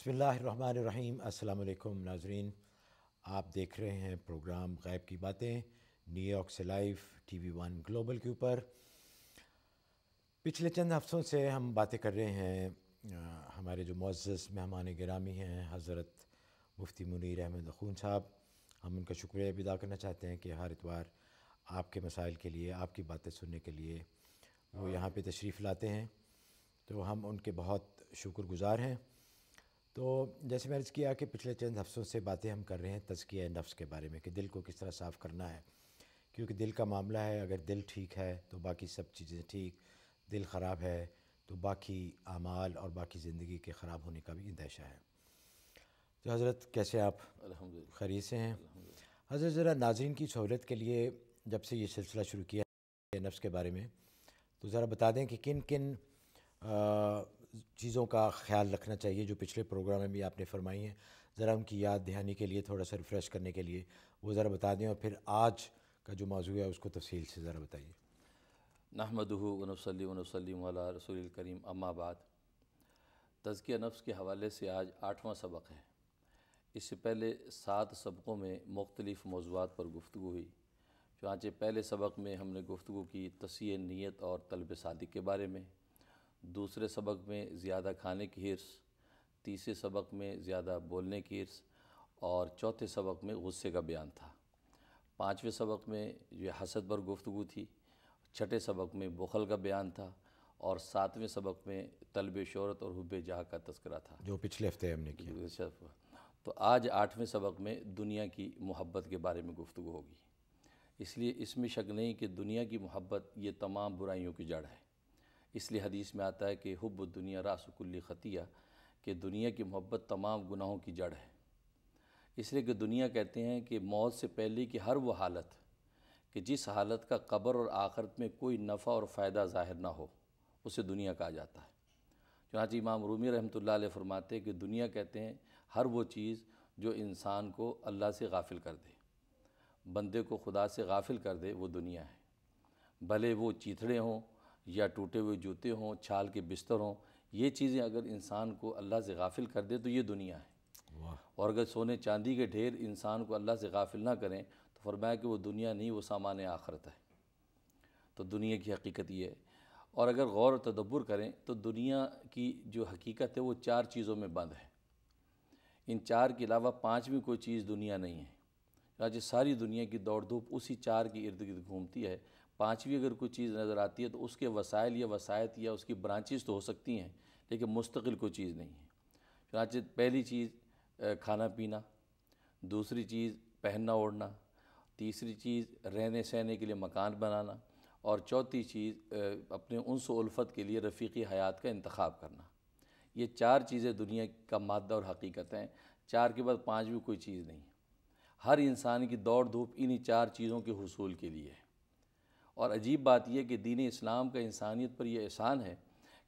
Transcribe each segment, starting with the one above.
بسم اللہ الرحمن الرحیم۔ السلام علیکم ناظرین، آپ دیکھ رہے ہیں پروگرام غیب کی باتیں نیو یارک سے لائیو TV1 گلوبل کے اوپر۔ پچھلے چند ہفتوں سے ہم باتیں کر رہے ہیں ہمارے جو معزز مہمان گرامی ہیں حضرت مفتی منیر احمد اخون صاحب، ہم ان کا شکریہ بھی ادا کرنا چاہتے ہیں کہ ہر اتوار آپ کے مسائل کے لیے، آپ کی باتیں سننے کے لیے وہ یہاں پہ تشریف لاتے ہیں، تو ہم ان کے بہت شکر گزار ہیں۔ تو جیسے میں نے عرض کیا کہ پچھلے چند ہفتوں سے باتیں ہم کر رہے ہیں تزکیہ نفس کے بارے میں کہ دل کو کس طرح صاف کرنا ہے، کیونکہ دل کا معاملہ ہے۔ اگر دل ٹھیک ہے تو باقی سب چیزیں ٹھیک، دل خراب ہے تو باقی اعمال اور باقی زندگی کے خراب ہونے کا بھی اندیشہ ہے۔ تو حضرت کیسے آپ؟ الحمدللہ خیریت سے ہیں؟ حضرت ذرا ناظرین کی سہولت کے لیے جب سے یہ سلسلہ شروع کیا ہے نفس کے بارے میں، تو ذرا بتا دیں کہ کن کن چیزوں کا خیال رکھنا چاہیے جو پچھلے پروگرام میں بھی آپ نے فرمائی ہیں، ذرا ان کی یاد دہانی کے لیے، تھوڑا سا ریفریش کرنے کے لیے وہ ذرا بتا دیں، اور پھر آج کا جو موضوع ہے اس کو تفصیل سے ذرا بتائیے۔ نحمدہ ونصلی ونسلم علی رسول الکریم، اما بعد۔ تزکیہ نفس کے حوالے سے آج 8واں سبق ہے۔ اس سے پہلے 7 سبقوں میں مختلف موضوعات پر گفتگو ہوئی۔ چنانچہ پہلے سبق میں ہم نے گفتگو کی تصحیح نیت اور طلب صادق کے بارے میں، دوسرے سبق میں زیادہ کھانے کی حرص، تیسرے سبق میں زیادہ بولنے کی حرص، اور چوتھے سبق میں غصے کا بیان تھا۔ 5ویں سبق میں یہ حسد پر گفتگو تھی، چھٹے سبق میں بخل کا بیان تھا، اور 7ویں سبق میں طلب شہرت اور حب جاہ کا تذکرہ تھا جو پچھلے ہفتے ہم نے کیا۔ تو آج 8ویں سبق میں دنیا کی محبت کے بارے میں گفتگو ہوگی۔ اس لیے اس میں شک نہیں کہ دنیا کی محبت یہ تمام برائیوں کی جڑ ہے۔ اس لیے حدیث میں آتا ہے کہ حب الدنیا راس کل خطیہ، کہ دنیا کی محبت تمام گناہوں کی جڑ ہے۔ اس لیے کہ دنیا کہتے ہیں کہ موت سے پہلے کی ہر وہ حالت کہ جس حالت کا قبر اور آخرت میں کوئی نفع اور فائدہ ظاہر نہ ہو، اسے دنیا کہا جاتا ہے۔ چنانچہ امام رومی رحمۃ اللہ علیہ فرماتے ہیں کہ دنیا کہتے ہیں ہر وہ چیز جو انسان کو اللہ سے غافل کر دے، بندے کو خدا سے غافل کر دے، وہ دنیا ہے۔ بھلے وہ چیتھڑے ہوں یا ٹوٹے ہوئے جوتے ہوں، چھال کے بستر ہوں، یہ چیزیں اگر انسان کو اللہ سے غافل کر دے تو یہ دنیا ہے۔ اور اگر سونے چاندی کے ڈھیر انسان کو اللہ سے غافل نہ کریں تو فرمایا کہ وہ دنیا نہیں، وہ سامان آخرت ہے۔ تو دنیا کی حقیقت یہ ہے، اور اگر غور و تدبر کریں تو دنیا کی جو حقیقت ہے وہ 4 چیزوں میں بند ہے۔ ان 4 کے علاوہ 5ویں کوئی چیز دنیا نہیں ہے۔ چنانچہ ساری دنیا کی دوڑ دھوپ اسی 4 کی ارد گرد گھومتی ہے۔ 5ویں اگر کوئی چیز نظر آتی ہے تو اس کے وسائل یا وسائط یا اس کی برانچز تو ہو سکتی ہیں، لیکن مستقل کوئی چیز نہیں ہے۔ چنانچہ پہلی چیز کھانا پینا، دوسری چیز پہننا اوڑھنا، تیسری چیز رہنے سہنے کے لیے مکان بنانا، اور چوتھی چیز اپنے انس و الفت کے لیے رفیقی حیات کا انتخاب کرنا۔ یہ 4 چیزیں دنیا کا مادہ اور حقیقت ہیں۔ 4 کے بعد 5ویں کوئی چیز نہیں ہے۔ ہر انسان کی دوڑ دھوپ انہی 4 چیزوں کے حصول کے لیے ہے۔ اور عجیب بات یہ کہ دین اسلام کا انسانیت پر یہ احسان ہے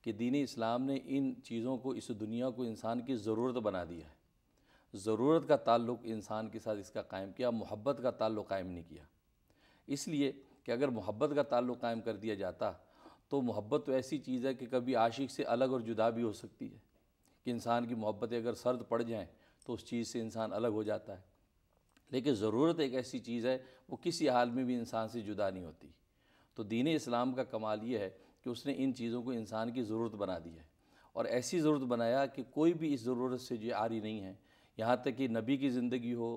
کہ دین اسلام نے ان چیزوں کو، اس دنیا کو انسان کی ضرورت بنا دیا ہے۔ ضرورت کا تعلق انسان کے ساتھ اس کا قائم کیا، محبت کا تعلق قائم نہیں کیا۔ اس لیے کہ اگر محبت کا تعلق قائم کر دیا جاتا تو محبت تو ایسی چیز ہے کہ کبھی عاشق سے الگ اور جدا بھی ہو سکتی ہے، کہ انسان کی محبتیں اگر سرد پڑ جائیں تو اس چیز سے انسان الگ ہو جاتا ہے۔ لیکن ضرورت ایک ایسی چیز ہے وہ کسی حال میں بھی انسان سے جدا نہیں ہوتی۔ تو دین اسلام کا کمال یہ ہے کہ اس نے ان چیزوں کو انسان کی ضرورت بنا دی ہے، اور ایسی ضرورت بنایا کہ کوئی بھی اس ضرورت سے جو عاری نہیں ہے۔ یہاں تک کہ نبی کی زندگی ہو،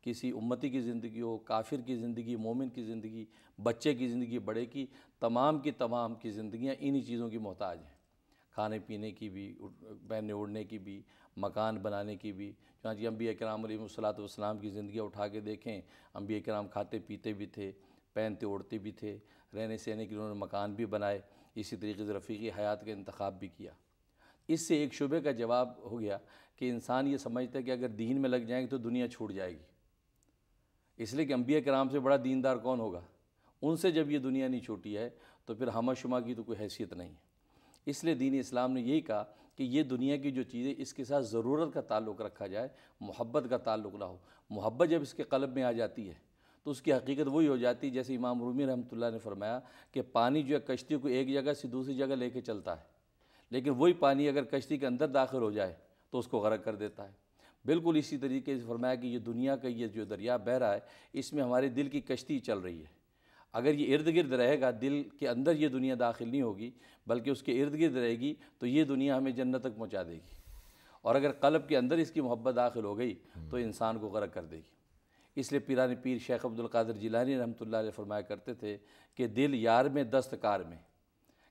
کسی امتی کی زندگی ہو، کافر کی زندگی، مومن کی زندگی، بچے کی زندگی، بڑے کی تمام کی زندگیاں انہی چیزوں کی محتاج ہیں، کھانے پینے کی بھی، پہننے اوڑھنے کی بھی، مکان بنانے کی بھی۔ چنانچہ انبیاء کرام علیہ الصلوۃ والسلام کی زندگیاں اٹھا کے دیکھیں، انبیاء کرام کھاتے پیتے بھی تھے، پہنتے اوڑھتے بھی تھے، رہنے سہنے کے لیے انہوں نے مکان بھی بنائے، اسی طریقے سے رفیقی حیات کا انتخاب بھی کیا۔ اس سے ایک شبے کا جواب ہو گیا کہ انسان یہ سمجھتا ہے کہ اگر دین میں لگ جائیں گے تو دنیا چھوٹ جائے گی۔ اس لیے کہ انبیاء کرام سے بڑا دیندار کون ہوگا؟ ان سے جب یہ دنیا نہیں چھوٹی ہے تو پھر ہمہ شمہ کی تو کوئی حیثیت نہیں ہے۔ اس لیے دین اسلام نے یہی کہا کہ یہ دنیا کی جو چیزیں اس کے ساتھ ضرورت کا تعلق رکھا جائے، محبت کا تعلق نہ ہو۔ محبت جب اس کے قلب میں آ جاتی ہے تو اس کی حقیقت وہی ہو جاتی ہے جیسے امام رومی رحمۃ اللہ نے فرمایا کہ پانی جو ہے کشتی کو ایک جگہ سے دوسری جگہ لے کے چلتا ہے، لیکن وہی پانی اگر کشتی کے اندر داخل ہو جائے تو اس کو غرق کر دیتا ہے۔ بالکل اسی طریقے سے فرمایا کہ یہ دنیا کا یہ جو دریا بہہ رہا ہے اس میں ہمارے دل کی کشتی چل رہی ہے، اگر یہ ارد گرد رہے گا، دل کے اندر یہ دنیا داخل نہیں ہوگی بلکہ اس کے ارد گرد رہے گی، تو یہ دنیا ہمیں جنت تک پہنچا دے گی، اور اگر قلب کے اندر اس کی محبت داخل ہو گئی تو انسان کو غرق کر دے گی۔ اس لیے پیران پیر شیخ عبد القادر جیلانی رحمۃ اللہ علیہ فرمایا کرتے تھے کہ دل یار میں دستکار میں،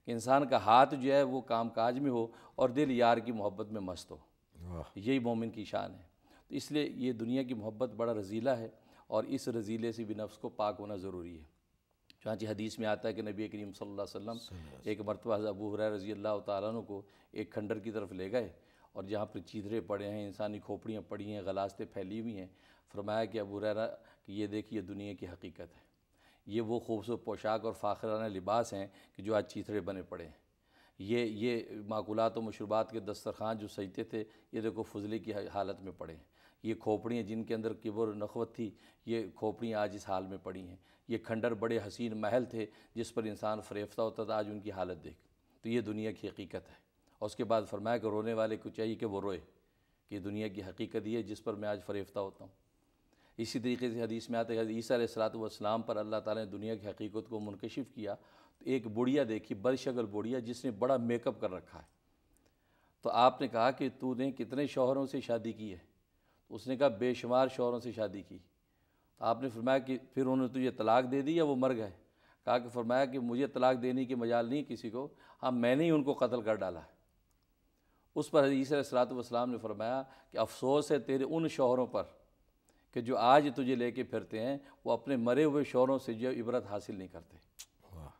کہ انسان کا ہاتھ جو ہے وہ کام کاج میں ہو اور دل یار کی محبت میں مست ہو، یہی مومن کی شان ہے۔ تو اس لیے یہ دنیا کی محبت بڑا رذیلہ ہے، اور اس رذیلے سے بھی نفس کو پاک ہونا ضروری ہے۔ چنانچہ حدیث میں آتا ہے کہ نبی کریم صلی اللہ علیہ وسلم ایک مرتبہ حضرت ابو ہریرہ رضی اللہ تعالیٰ عنہ کو ایک کھنڈر کی طرف لے گئے، اور جہاں پر چیتھڑے پڑے ہیں، انسانی کھوپڑیاں پڑی ہیں، غلاستیں پھیلی ہوئی ہیں، فرمایا کہ ابو ہریرہ کہ یہ دیکھیے دنیا کی حقیقت ہے، یہ وہ خوبصورت پوشاک اور فاخرانہ لباس ہیں کہ جو آج چیتھڑے بنے پڑے ہیں، یہ ماکولات و مشروبات کے دسترخوان جو سجتے تھے یہ دیکھو فضلے کی حالت میں پڑے ہیں، یہ کھوپڑیاں جن کے اندر کبر و نخوت تھی یہ کھوپڑیاں آج اس حال میں پڑی ہیں، یہ کھنڈر بڑے حسین محل تھے جس پر انسان فریفتہ ہوتا تھا، آج ان کی حالت دیکھ۔ تو یہ دنیا کی حقیقت ہے، اور اس کے بعد فرمایا کہ رونے والے کو چاہیے کہ وہ روئے، کہ دنیا کی حقیقت یہ ہے جس پر میں آج فریفتہ ہوتا ہوں۔ اسی طریقے سے حدیث میں آتا ہے کہ عیسیٰ علیہ السلام پر اللہ تعالیٰ نے دنیا کی حقیقت کو منکشف کیا، تو ایک بڑھیا دیکھی، بدشکل بڑھیا جس نے بڑا میک اپ کر رکھا ہے، تو آپ نے کہا کہ تو نے کتنے شوہروں سے شادی کی ہے؟ تو اس نے کہا بے شمار شوہروں سے شادی کی۔ تو آپ نے فرمایا کہ پھر انہوں نے تجھے طلاق دے دی یا وہ مر گئے؟ کہا کہ فرمایا کہ مجھے طلاق دینے کی مجال نہیں کسی کو، ہاں میں نے ہی ان کو قتل کر ڈالا ہے۔ اس پر عیسیٰ علیہ السلام نے فرمایا کہ افسوس ہے تیرے ان شوہروں پر کہ جو آج تجھے لے کے پھرتے ہیں، وہ اپنے مرے ہوئے شوہروں سے جو عبرت حاصل نہیں کرتے۔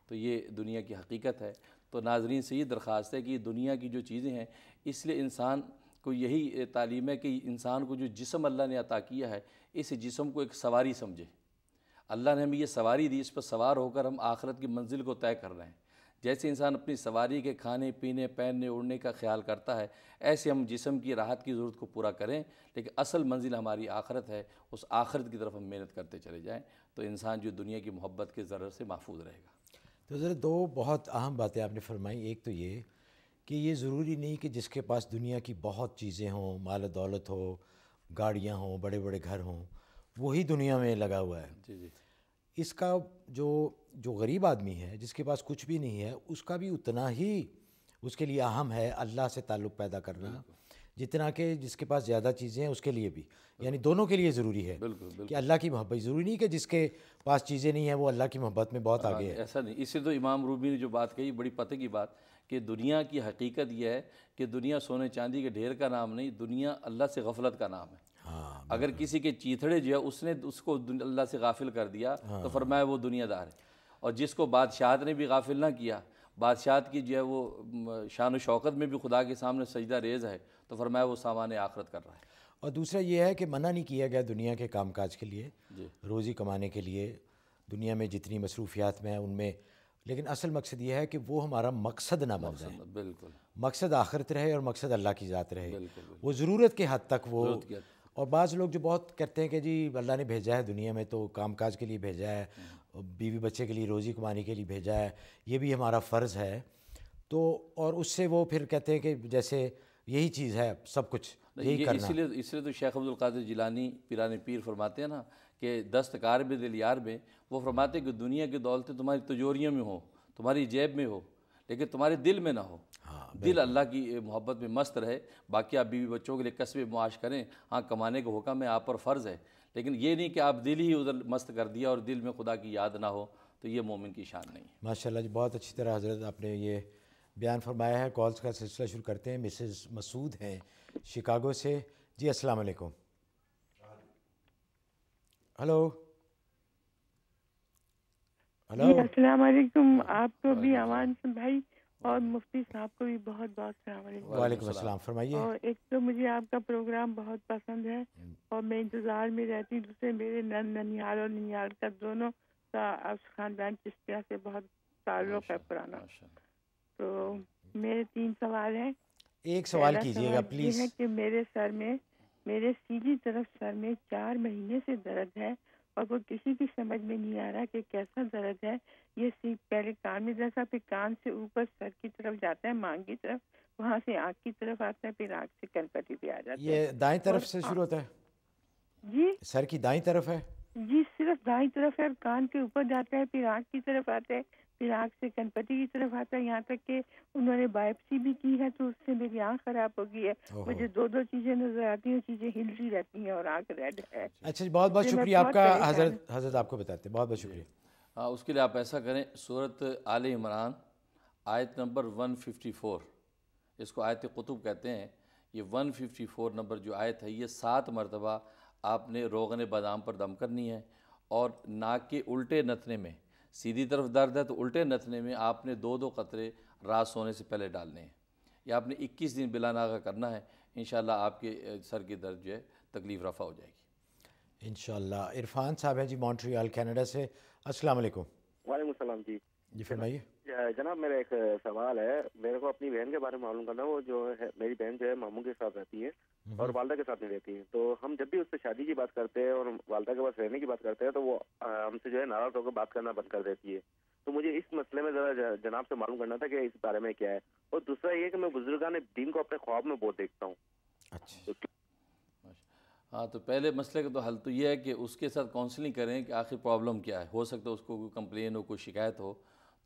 تو یہ دنیا کی حقیقت ہے۔ تو ناظرین سے یہ درخواست ہے کہ یہ دنیا کی جو چیزیں ہیں، اس لیے انسان کو یہی تعلیم ہے کہ انسان کو جو جسم اللہ نے عطا کیا ہے اس جسم کو ایک سواری سمجھے۔ اللہ نے ہمیں یہ سواری دی، اس پر سوار ہو کر ہم آخرت کی منزل کو طے کر رہے ہیں۔ جیسے انسان اپنی سواری کے کھانے پینے پہننے اڑنے کا خیال کرتا ہے، ایسے ہم جسم کی راحت کی ضرورت کو پورا کریں، لیکن اصل منزل ہماری آخرت ہے، اس آخرت کی طرف ہم محنت کرتے چلے جائیں، تو انسان جو دنیا کی محبت کے ضرر سے محفوظ رہے گا۔ تو ذرا دو بہت اہم باتیں آپ نے فرمائی، ایک تو یہ کہ یہ ضروری نہیں کہ جس کے پاس دنیا کی بہت چیزیں ہوں، مال و دولت ہو، گاڑیاں ہوں، بڑے بڑے گھر ہوں، وہی دنیا میں لگا ہوا ہے۔ جی جی، اس کا جو غریب آدمی ہے جس کے پاس کچھ بھی نہیں ہے، اس کا بھی اتنا ہی اس کے لیے اہم ہے اللہ سے تعلق پیدا کرنا، جتنا کہ جس کے پاس زیادہ چیزیں ہیں اس کے لیے بھی، یعنی دونوں کے لیے ضروری ہے بالکل کہ اللہ کی محبت۔ ضروری نہیں کہ جس کے پاس چیزیں نہیں ہیں وہ اللہ کی محبت میں بہت آگے ہے۔ ایسا نہیں۔ اس سے تو امام رومی نے جو بات کہی بڑی پتہ کی بات، کہ دنیا کی حقیقت یہ ہے کہ دنیا سونے چاندی کے ڈھیر کا نام نہیں، دنیا اللہ سے غفلت کا نام ہے۔ ہاں، اگر کسی کے چیتھڑے جو ہے اس نے اس کو اللہ سے غافل کر دیا تو فرمایا وہ دنیا دار ہے، اور جس کو بادشاہت نے بھی غافل نہ کیا، بادشاہت کی جو ہے وہ شان و شوکت میں بھی خدا کے سامنے سجدہ ریز ہے، تو فرمایا وہ سامان آخرت کر رہا ہے۔ اور دوسرا یہ ہے کہ منع نہیں کیا گیا دنیا کے کام کاج کے لیے، جی، روزی کمانے کے لیے، دنیا میں جتنی مصروفیات میں ہیں ان میں، لیکن اصل مقصد یہ ہے کہ وہ ہمارا مقصد نہ بن جائے، بالکل مقصد آخرت رہے اور مقصد اللہ کی ذات رہے، بالکل وہ ضرورت کے حد تک وہ۔ ضرورت کی حد۔ اور بعض لوگ جو بہت کہتے ہیں کہ جی اللہ نے بھیجا ہے دنیا میں تو کام کاج کے لیے بھیجا ہے، بیوی بچے کے لیے روزی کمانے کے لیے بھیجا ہے، یہ بھی ہمارا فرض ہے، تو اور اس سے وہ پھر کہتے ہیں کہ جیسے یہی چیز ہے سب کچھ یہی کرنا۔ اس لیے تو شیخ عبد القادر جیلانی پیران پیر فرماتے ہیں نا کہ دستکار میں دل یار میں، وہ فرماتے ہیں کہ دنیا کی دولتیں تمہاری تجوریوں میں ہو، تمہاری جیب میں ہو، لیکن تمہارے دل میں نہ ہو۔ دل اللہ کی محبت میں مست رہے، باقی آپ بیوی بچوں کے لیے کسب معاش کریں، ہاں کمانے کا حکم ہے، آپ پر فرض ہے، لیکن یہ نہیں کہ آپ دل ہی ادھر مست کر دیا اور دل میں خدا کی یاد نہ ہو، تو یہ مومن کی شان نہیں ہے۔ ماشاءاللہ جی، بہت اچھی طرح حضرت آپ نے یہ بیان فرمایا ہے۔ کالز کا سلسلہ شروع کرتے ہیں۔ مسز مسعود ہیں شکاگو سے۔ جی السلام علیکم۔ ہلو ہلو، جی السلام علیکم۔ آپ کو بھی امان بھائی اور مفتی صاحب کو بھی بہت بہت السلام علیکم۔ وعلیکم السلام، فرمائیے۔ اور ایک تو مجھے آپ کا پروگرام بہت پسند ہے اور میں انتظار میں رہتی ہوں۔ دوسرے میرے ننیال اور ننیال کا دونوں کا خاندان چشتیہ سے بہت تعلق ہے پرانا۔ تو میرے 3 سوال ہیں۔ ایک سوال کیجیے گا پلیز۔ یہ ہے کہ میرے سر میں، میرے سیدھی طرف سر میں 4 مہینے سے درد ہے اور وہ کسی کی سمجھ میں نہیں آ رہا کہ کیسا درد ہے۔ یہ پہلے کان میں جیسا، پھر کان سے اوپر سر کی طرف جاتا ہے، مانگ کی طرف، وہاں سے آنکھ کی طرف آتا ہے، پھر آنکھ سے کن پٹی پہ آ جاتا ہے. یہ دائیں طرف سے شروع ہوتا ہے؟ جی سر کی دائیں طرف ہے؟ جی صرف دائیں طرف ہے، اور کان کے اوپر جاتا ہے، پھر آنکھ کی طرف آتا ہے، پھر آنکھ سے کن پٹی کی طرف آتا ہے. یہاں تک کہ انہوں نے بائپسی بھی کی ہے تو اس سے میری آنکھ خراب ہو گئی ہے. مجھے دو چیزیں نظر آتی ہیں، چیزیں ہلتی رہتی ہیں اور آنکھ ریڈ ہے. اچھا جی، بہت بہت شکریہ آپ کا. حضرت آپ کو بتاتے ہیں. بہت بہت شکریہ. ہاں، اس کے لیے آپ ایسا کریں، سورۃ آل عمران آیت نمبر 154، اس کو آیت قطب کہتے ہیں. یہ 154 نمبر جو آیت ہے، یہ 7 مرتبہ آپ نے روغن بادام پر دم کرنی ہے، اور ناک کے الٹے نتنے میں، سیدھی طرف درد ہے تو الٹے نتنے میں آپ نے 2 قطرے رات سونے سے پہلے ڈالنے ہیں. یہ آپ نے 21 دن بلا ناغہ کرنا ہے. انشاءاللہ آپ کے سر کی درد جو ہے تکلیف رفع ہو جائے گی انشاءاللہ. عرفان صاحب ہیں جی مونٹریال کینیڈا سے. السلام علیکم. وعلیکم السلام. جی فرمائیے. جناب میرا ایک سوال ہے. میرے کو اپنی بہن کے بارے میں معلوم کرنا. وہ جو ہے میری بہن جو ہے ماموں کے ساتھ رہتی ہے اور والدہ کے ساتھ نہیں رہتی ہے. تو ہم جب بھی اس سے شادی کی بات کرتے ہیں اور والدہ کے پاس رہنے کی بات کرتے ہیں تو وہ ہم سے جو ہے ناراض ہو کر بات کرنا بند کر دیتی ہے. تو مجھے اس مسئلے میں ذرا جناب سے معلوم کرنا تھا کہ اس بارے میں کیا ہے. اور دوسرا یہ کہ میں بزرگان دین کو اپنے خواب میں بہت دیکھتا ہوں. اچھا. ہاں، تو پہلے مسئلے کا تو حل تو یہ ہے کہ اس کے ساتھ کاؤنسلنگ کریں کہ آخر پرابلم کیا ہے. ہو سکتا ہے اس کو کوئی کمپلین ہو، کوئی شکایت ہو،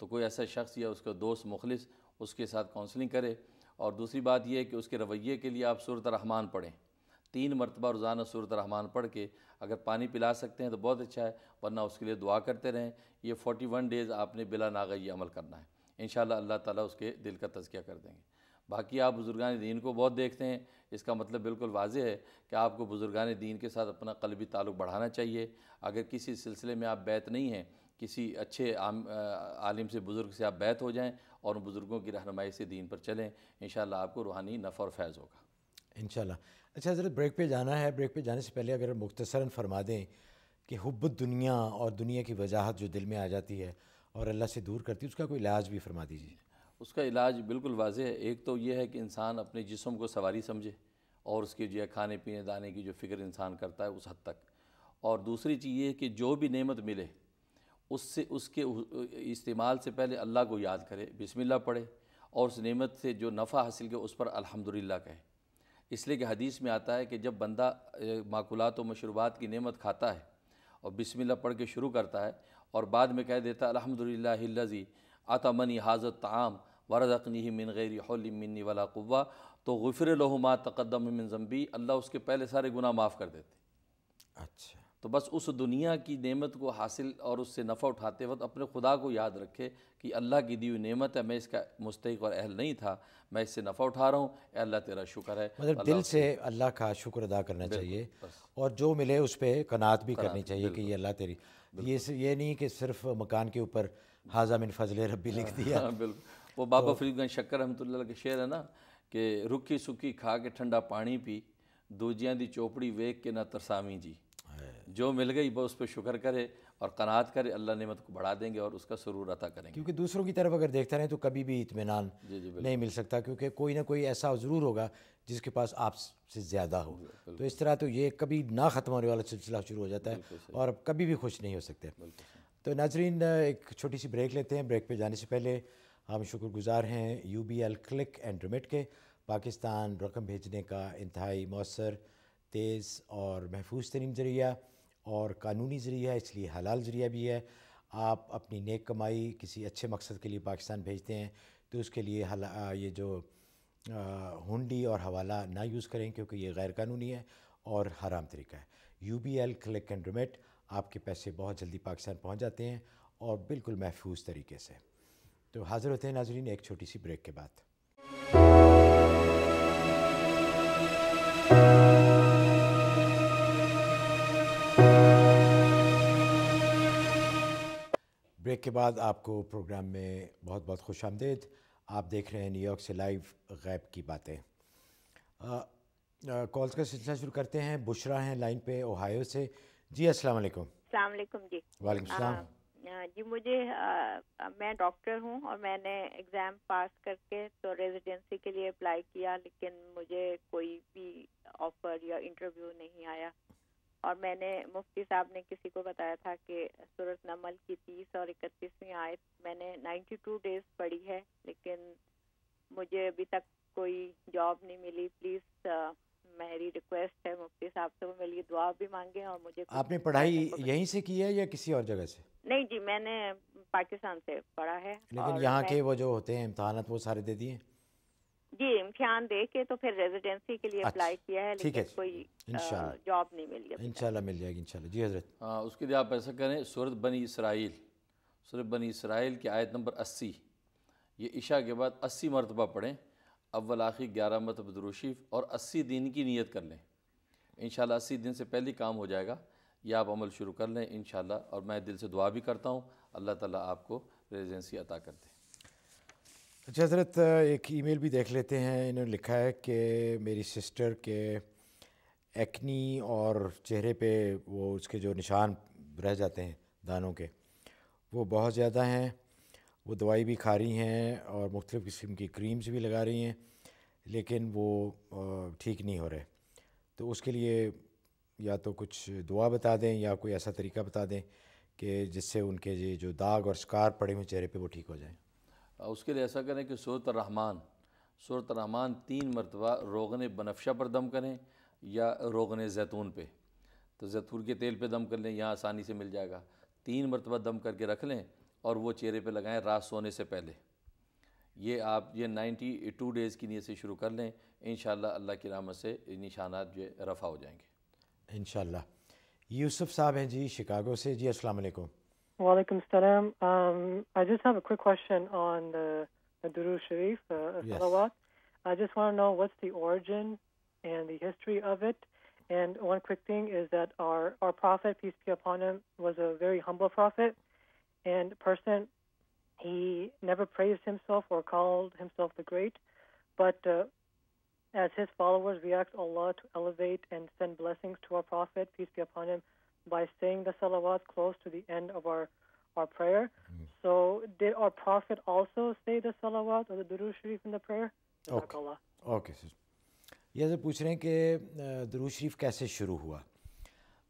تو کوئی ایسا شخص یا اس کا دوست مخلص اس کے ساتھ کاؤنسلنگ کرے. اور دوسری بات یہ ہے کہ اس کے رویے کے لیے آپ سورۃ الرحمن پڑھیں. 3 مرتبہ روزانہ سورۃ الرحمن پڑھ کے اگر پانی پلا سکتے ہیں تو بہت اچھا ہے، ورنہ اس کے لیے دعا کرتے رہیں. یہ 41 ڈیز آپ نے بلا ناغہ یہ عمل کرنا ہے. انشاءاللہ اللہ تعالیٰ اس کے دل کا تزکیہ کر دیں گے. باقی آپ بزرگان دین کو بہت دیکھتے ہیں، اس کا مطلب بالکل واضح ہے کہ آپ کو بزرگان دین کے ساتھ اپنا قلبی تعلق بڑھانا چاہیے. اگر کسی سلسلے میں آپ بیعت نہیں ہیں، کسی اچھے عالم سے، بزرگ سے آپ بیعت ہو جائیں اور ان بزرگوں کی رہنمائی سے دین پر چلیں. انشاءاللہ آپ کو روحانی نفع اور فیض ہوگا انشاءاللہ. اچھا حضرت، بریک پہ جانا ہے. بریک پہ جانے سے پہلے اگر مختصراً فرما دیں کہ حب الدنیا اور دنیا کی وجاہت جو دل میں آ جاتی ہے اور اللہ سے دور کرتی ہے، اس کا کوئی علاج بھی فرما دیجیے. اس کا علاج بالکل واضح ہے. ایک تو یہ ہے کہ انسان اپنے جسم کو سواری سمجھے اور اس کے جو ہے کھانے پینے دانے کی جو فکر انسان کرتا ہے اس حد تک. اور دوسری چیز یہ ہے کہ جو بھی نعمت ملے اس کے استعمال سے پہلے اللہ کو یاد کرے، بسم اللہ پڑھے، اور اس نعمت سے جو نفع حاصل کے اس پر الحمدللہ کہے. اس لیے کہ حدیث میں آتا ہے کہ جب بندہ ماکولات و مشروبات کی نعمت کھاتا ہے اور بسم اللہ پڑھ کے شروع کرتا ہے اور بعد میں کہہ دیتا ہے الحمدللہ الذی اطعمنی ھذا الطعام ورزقنیہ من غیر حول منی ولا قوہ، تو غفر لہ ما تقدم من ذنبی، اللہ اس کے پہلے سارے گناہ معاف کر دیتے. اچھا. تو بس اس دنیا کی نعمت کو حاصل اور اس سے نفع اٹھاتے وقت اپنے خدا کو یاد رکھے کہ اللہ کی دی ہوئی نعمت ہے، میں اس کا مستحق اور اہل نہیں تھا، میں اس سے نفع اٹھا رہا ہوں، اے اللہ تیرا شکر ہے. مطلب دل سے اللہ کا شکر ادا کرنا چاہیے اور جو ملے اس پہ قناعت بھی کرنی چاہیے کہ یہ اللہ تیری. یہ نہیں کہ صرف مکان کے اوپر ھذا من فضل ربی لکھ دیا. بالکل. وہ بابا فرید گنج شکر رحمۃ اللہ کے شعر ہے نا کہ رکھی سکی کھا کے ٹھنڈا پانی پی، دوجیاں دی چوپڑی ویک کے نہ ترسامی جی. جو مل گئی وہ اس پہ شکر کرے اور قناعت کرے، اللہ نعمت کو بڑھا دیں گے اور اس کا سرور عطا کریں گے. کیونکہ دوسروں کی طرف اگر دیکھتے رہیں تو کبھی بھی اطمینان نہیں مل سکتا، کیونکہ کوئی نہ کوئی ایسا ضرور ہوگا جس کے پاس آپ سے زیادہ ہو. تو اس طرح تو یہ کبھی نہ ختم ہونے والا سلسلہ شروع ہو جاتا ہے اور کبھی بھی خوش نہیں ہو سکتے. تو ناظرین، ایک چھوٹی سی بریک لیتے ہیں. بریک پہ جانے سے پہلے ہم شکر گزار ہیں UBL کلک اینڈ ریمٹ کے. پاکستان رقم بھیجنے کا انتہائی مؤثر، تیز اور محفوظ ترین ذریعہ اور قانونی ذریعہ، اس لیے حلال ذریعہ بھی ہے. آپ اپنی نیک کمائی کسی اچھے مقصد کے لیے پاکستان بھیجتے ہیں تو اس کے لیے یہ جو ہنڈی اور حوالہ نہ یوز کریں، کیونکہ یہ غیر قانونی ہے اور حرام طریقہ ہے. UBL کلک اینڈ ریمٹ، آپ کے پیسے بہت جلدی پاکستان پہنچ جاتے ہیں اور بالکل محفوظ طریقے سے. تو حاضر ہوتے ہیں ناظرین ایک چھوٹی سی بریک کے بعد. بریک کے بعد آپ کو پروگرام میں بہت بہت خوش آمدید. آپ دیکھ رہے ہیں نیو یارک سے لائیو غیب کی باتیں. کالز کا سلسلہ شروع کرتے ہیں. بشرا ہیں لائن پہ اوہایو سے. جی السلام علیکم. السلام علیکم. جی وعلیکم السلام. جی مجھے میں ڈاکٹر ہوں اور میں نے ایگزام پاس کر کے تو ریزیڈنسی کے لیے اپلائی کیا، لیکن مجھے کوئی بھی آفر یا انٹرویو نہیں آیا. اور میں نے مفتی صاحب نے کسی کو بتایا تھا کہ سورۃ نمل کی 30 اور 31ویں آیت میں نے 92 ڈیز پڑھی ہے، لیکن مجھے ابھی تک کوئی جاب نہیں ملی. پلیز میری ریکویسٹ ہے مفتی صاحب سے وہ میرے لیے دعا بھی مانگیں. اور مجھے آپ نے پڑھائی یہیں سے کی ہے یا کسی اور جگہ سے؟ نہیں جی میں نے پاکستان سے پڑھا ہے. لیکن یہاں کے وہ جو ہوتے ہیں امتحانات وہ سارے دے دیے؟ جی امتحان دے کے تو پھر ریزیڈنسی کے لیے اپلائی کیا ہے, لیکن کوئی جاب نہیں ملی. انشاءاللہ مل جائے گی انشاءاللہ. جی حضرت. ہاں اس کے لیے آپ ایسا کریں, سورۃ بنی اسرائیل, سورۃ بنی اسرائیل کی آیت نمبر 80, یہ عشاء کے بعد 80 مرتبہ پڑھیں, اول آخر 11 مرتبہ درود شریف, اور 80 دن کی نیت کر لیں. انشاءاللہ 80 دن سے پہلے کام ہو جائے گا. یہ آپ عمل شروع کر لیں انشاءاللہ, اور میں دل سے دعا بھی کرتا ہوں اللہ تعالیٰ آپ کو ریزیڈنسی عطا کر دے. اچھا حضرت, ایک ای میل بھی دیکھ لیتے ہیں. انہوں نے لکھا ہے کہ میری سسٹر کے ایکنی اور چہرے پہ وہ اس کے جو نشان رہ جاتے ہیں دانوں کے وہ بہت زیادہ ہیں. وہ دوائی بھی کھا رہی ہیں اور مختلف قسم کی کریمز بھی لگا رہی ہیں, لیکن وہ ٹھیک نہیں ہو رہے. تو اس کے لیے یا تو کچھ دعا بتا دیں یا کوئی ایسا طریقہ بتا دیں کہ جس سے ان کے یہ جو داغ اور سکار پڑے ہوئے چہرے پہ وہ ٹھیک ہو جائیں. اس کے لیے ایسا کریں کہ سورۃ الرحمن 3 مرتبہ روغن بنفشہ پر دم کریں یا روغن زیتون پہ. تو زیتون کے تیل پہ دم کر لیں, یہاں آسانی سے مل جائے گا. 3 مرتبہ دم کر کے رکھ لیں اور وہ چہرے پہ لگائیں رات سونے سے پہلے. یہ آپ 92 ڈیز کی نیت سے شروع کر لیں, انشاءاللہ اللہ کی رحمت سے نشانات جو رفع ہو جائیں گے انشاءاللہ. یوسف صاحب ہیں جی شکاگو سے. جی السلام علیکم. Walaikum salam. I just have a quick question on the Durood Sharif, salawat. I just want to know what's the origin and the history of it. And one quick thing is that our prophet, peace be upon him, was a very humble prophet and person. He never praised himself or called himself the great, but as his followers, we ask Allah to elevate and send blessings to our prophet, peace be upon him, by saying the salawat close to the end of our prayer. So did our prophet also say the salawat or the Durood Sharif in the prayer? Okay sir. یہ سر پوچھ رہے ہیں کہ درود شریف کیسے شروع ہوا.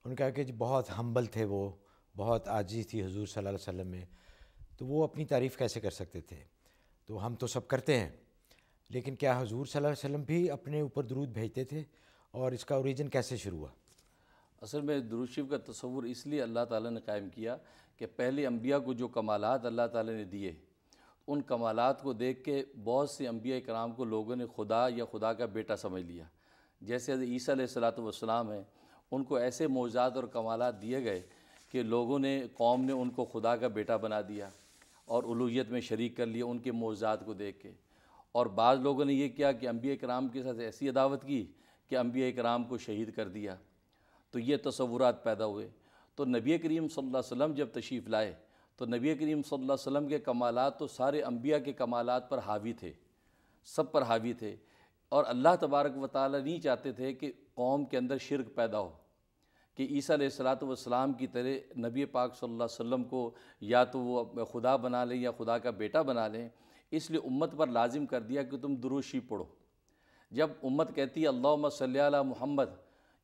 ان کا کہ بہت ہمبل تھے, وہ بہت عاجزی تھی حضور صلی اللہ علیہ وسلم میں, تو وہ اپنی تعریف کیسے کر سکتے تھے. تو ہم تو سب کرتے ہیں, لیکن کیا حضور صلی اللہ علیہ وسلم بھی اپنے اوپر درود بھیجتے تھے, اور اس کا اوریجن کیسے شروع ہوا؟ اصل میں درود شریف کا تصور اس لیے اللہ تعالیٰ نے قائم کیا کہ پہلے انبیاء کو جو کمالات اللہ تعالیٰ نے دیے, ان کمالات کو دیکھ کے بہت سے انبیاء کرام کو لوگوں نے خدا یا خدا کا بیٹا سمجھ لیا. جیسے حضرت عیسیٰ علیہ السلام ہیں, ان کو ایسے معجزات اور کمالات دیے گئے کہ لوگوں نے, قوم نے ان کو خدا کا بیٹا بنا دیا اور الوہیت میں شریک کر لیا ان کے معجزات کو دیکھ کے. اور بعض لوگوں نے یہ کیا کہ انبیاء کرام کے ساتھ ایسی عداوت کی کہ انبیاء کرام کو شہید کر دیا. تو یہ تصورات پیدا ہوئے. تو نبی کریم صلی اللہ علیہ وسلم جب تشریف لائے تو نبی کریم صلی اللہ علیہ وسلم کے کمالات تو سارے انبیاء کے کمالات پر حاوی تھے, سب پر حاوی تھے. اور اللہ تبارک و تعالیٰ نہیں چاہتے تھے کہ قوم کے اندر شرک پیدا ہو, کہ عیسیٰ علیہ السلام کی طرح نبی پاک صلی اللہ علیہ وسلم کو یا تو وہ خدا بنا لیں یا خدا کا بیٹا بنا لیں. اس لیے امت پر لازم کر دیا کہ تم درود شریف پڑھو. جب امت کہتی ہے اللہم صلی علی محمد,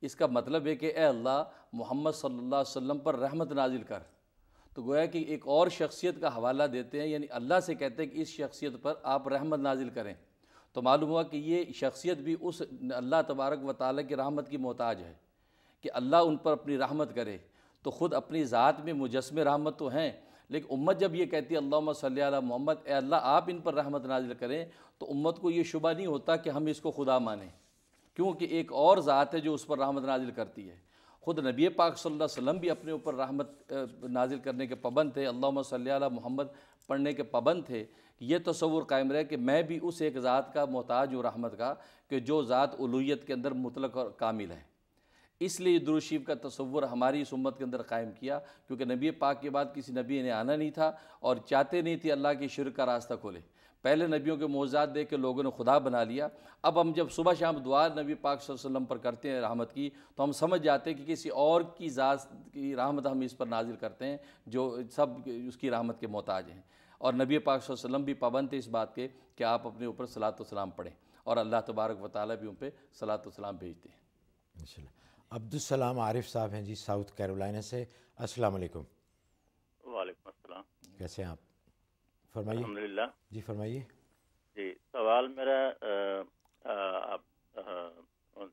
اس کا مطلب ہے کہ اے اللہ محمد صلی اللہ علیہ وسلم پر رحمت نازل کر. تو گویا کہ ایک اور شخصیت کا حوالہ دیتے ہیں, یعنی اللہ سے کہتے ہیں کہ اس شخصیت پر آپ رحمت نازل کریں. تو معلوم ہوا کہ یہ شخصیت بھی اس اللہ تبارک و تعالیٰ کی رحمت کی محتاج ہے کہ اللہ ان پر اپنی رحمت کرے. تو خود اپنی ذات میں مجسم رحمت تو ہیں, لیکن امت جب یہ کہتی ہے اللہم صلی علی محمد, اے اللہ آپ ان پر رحمت نازل کریں, تو امت کو یہ شبہ نہیں ہوتا کہ ہم اس کو خدا مانیں, کیونکہ ایک اور ذات ہے جو اس پر رحمت نازل کرتی ہے. خود نبی پاک صلی اللہ علیہ وسلم بھی اپنے اوپر رحمت نازل کرنے کے پابند تھے, اللہم صلی علی محمد پڑھنے کے پابند تھے. یہ تصور قائم رہے کہ میں بھی اس ایک ذات کا محتاج ہوں رحمت کا, کہ جو ذات الوہیت کے اندر مطلق اور کامل ہے. اس لیے درود شریف کا تصور ہماری اس امت کے اندر قائم کیا, کیونکہ نبی پاک کے بعد کسی نبی نے آنا نہیں تھا اور چاہتے نہیں تھے اللہ کی شرک کا راستہ کھولے. پہلے نبیوں کے معجزات دیکھ کے لوگوں نے خدا بنا لیا. اب ہم جب صبح شام دعا نبی پاک صلی اللہ علیہ وسلم پر کرتے ہیں رحمت کی, تو ہم سمجھ جاتے ہیں کہ کسی اور کی ذات کی رحمت ہم اس پر نازل کرتے ہیں جو سب اس کی رحمت کے محتاج ہیں. اور نبی پاک صلی اللہ علیہ وسلم بھی پابند تھے اس بات کے کہ آپ اپنے اوپر صلاۃ و سلام پڑھیں, اور اللہ تبارک و تعالیٰ بھی ان پہ صلاۃ و سلام بھیجتے ہیں. انشاءاللہ. عبدالسلام عارف صاحب ہیں جی ساؤتھ کیرولائنا سے. السلام علیکم. وعلیکم السلام. کیسے ہیں آپ؟ فرمائیے. الحمدللہ. جی فرمائیے. جی سوال میرا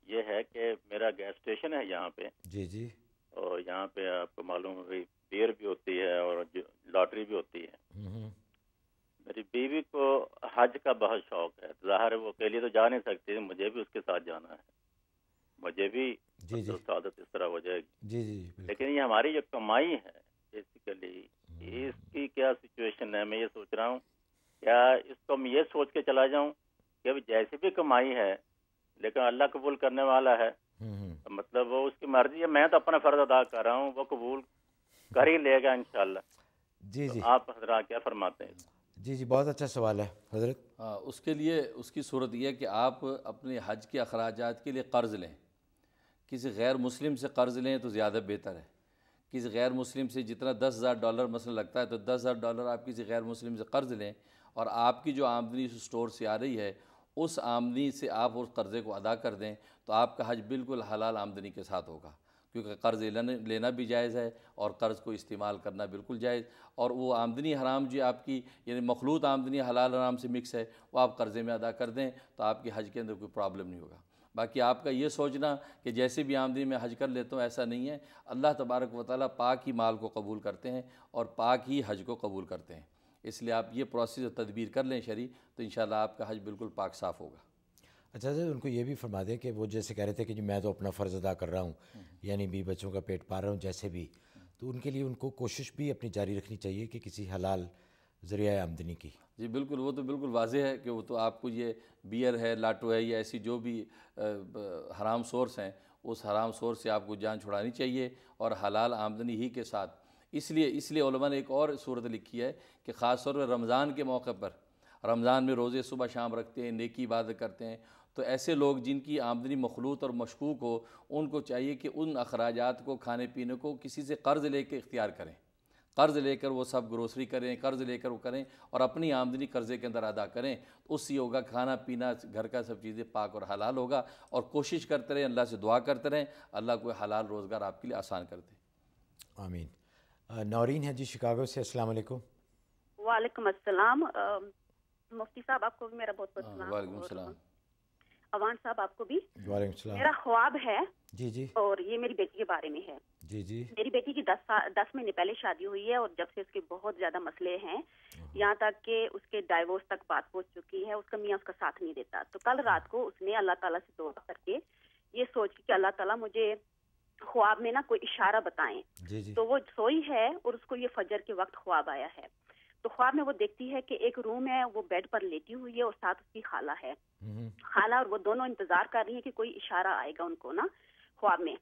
یہ ہے کہ میرا گیس اسٹیشن ہے یہاں پہ. جی جی. اور یہاں پہ آپ کو معلوم ہے بیئر بھی ہوتی ہے اور لاٹری بھی ہوتی ہے. میری بیوی کو حج کا بہت شوق ہے. ظاہر ہے وہ اکیلی تو جا نہیں سکتی, مجھے بھی اس کے ساتھ جانا ہے, مجھے بھی سعادت اس طرح ہو جائے گی. جی جی. لیکن یہ ہماری جو کمائی ہے بیسیکلی, اس کی کیا سچویشن ہے؟ میں یہ سوچ رہا ہوں کیا اس کو میں یہ سوچ کے چلا جاؤں کہ اب جیسی بھی کمائی ہے لیکن اللہ قبول کرنے والا ہے, مطلب وہ اس کی مرضی ہے, میں تو اپنا فرض ادا کر رہا ہوں, وہ قبول کر ہی لے گا انشاءاللہ. جی جی. آپ حضرات کیا فرماتے ہیں؟ جی جی, بہت اچھا سوال ہے حضرت. ہاں, اس کے لیے اس کی صورت یہ ہے کہ آپ اپنے حج کے اخراجات کے لیے قرض لیں. کسی غیر مسلم سے قرض لیں تو زیادہ بہتر ہے. کسی غیر مسلم سے جتنا $10,000 مثلا لگتا ہے تو $10,000 آپ کسی غیر مسلم سے قرض لیں, اور آپ کی جو آمدنی اس اسٹور سے آ رہی ہے اس آمدنی سے آپ اس قرضے کو ادا کر دیں تو آپ کا حج بالکل حلال آمدنی کے ساتھ ہوگا, کیونکہ قرض لینا بھی جائز ہے اور قرض کو استعمال کرنا بالکل جائز. اور وہ آمدنی حرام جو آپ کی یعنی مخلوط آمدنی حلال حرام سے مکس ہے وہ آپ قرضے میں ادا کر دیں تو آپ کی حج کے اندر کوئی پرابلم نہیں ہوگا. باقی آپ کا یہ سوچنا کہ جیسے بھی آمدنی میں حج کر لیتا ہوں, ایسا نہیں ہے. اللہ تبارک و تعالیٰ پاک ہی مال کو قبول کرتے ہیں اور پاک ہی حج کو قبول کرتے ہیں. اس لیے آپ یہ پروسیس اور تدبیر کر لیں شرعی, تو انشاءاللہ آپ کا حج بالکل پاک صاف ہوگا. اچھا سر, ان کو یہ بھی فرما دیں کہ وہ جیسے کہہ رہے تھے کہ میں تو اپنا فرض ادا کر رہا ہوں, یعنی بھی بچوں کا پیٹ پال رہا ہوں جیسے بھی, تو ان کے لیے ان کو کوشش بھی اپنی جاری رکھنی چاہیے کہ کسی حلال ذریعہ آمدنی کی. جی بالکل, وہ تو بالکل واضح ہے کہ وہ تو آپ کو یہ بیئر ہے, لاٹو ہے, یا ایسی جو بھی حرام سورس ہیں اس حرام سورس سے آپ کو جان چھڑانی چاہیے اور حلال آمدنی ہی کے ساتھ. اس لیے علماء نے ایک اور صورت لکھی ہے کہ خاص طور پر رمضان کے موقع پر, رمضان میں روزے صبح شام رکھتے ہیں, نیکی عبادت کرتے ہیں, تو ایسے لوگ جن کی آمدنی مخلوط اور مشکوک ہو ان کو چاہیے کہ ان اخراجات کو, کھانے پینے کو کسی سے قرض لے کے اختیار کریں. قرض لے کر وہ سب گروسری کریں, قرض لے کر وہ کریں اور اپنی آمدنی قرضے کے اندر ادا کریں, تو اس سے ہوگا کھانا پینا گھر کا سب چیزیں پاک اور حلال ہوگا. اور کوشش کرتے رہیں, اللہ سے دعا کرتے رہیں, اللہ کوئی حلال روزگار آپ کے لیے آسان کر دے. آمین. نورین ہے جی شکاگو سے, السلام علیکم. وعلیکم السلام. مفتی صاحب آپ کو بھی میرا بہت بہت سلام. وعلیکم السلام. اوان صاحب آپ کو بھی وعلیکم السلام. میرا خواب ہے جی جی, اور یہ میری بیٹی کے بارے میں ہے. جی جی. میری بیٹی کی 10 مہینے پہلے شادی ہوئی ہے اور جب سے اس کے بہت زیادہ مسئلے ہیں, یہاں تک کہ اس کے ڈائیورس تک بات پہنچ چکی ہے. اس کا میاں اس کا ساتھ نہیں دیتا. تو کل رات کو اس نے اللہ تعالیٰ سے دعا کر کے یہ سوچ کہ اللہ تعالیٰ مجھے خواب میں نا کوئی اشارہ بتائیں. جی جی. تو وہ سوئی ہے اور اس کو یہ فجر کے وقت خواب آیا ہے. تو خواب میں وہ دیکھتی ہے کہ ایک روم ہے, وہ بیڈ پر لیٹی ہوئی ہے اور ساتھ اس کی خالہ ہے. خالہ اور وہ دونوں انتظار کر رہی ہیں کہ کوئی اشارہ آئے گا ان کو نا خواب میں.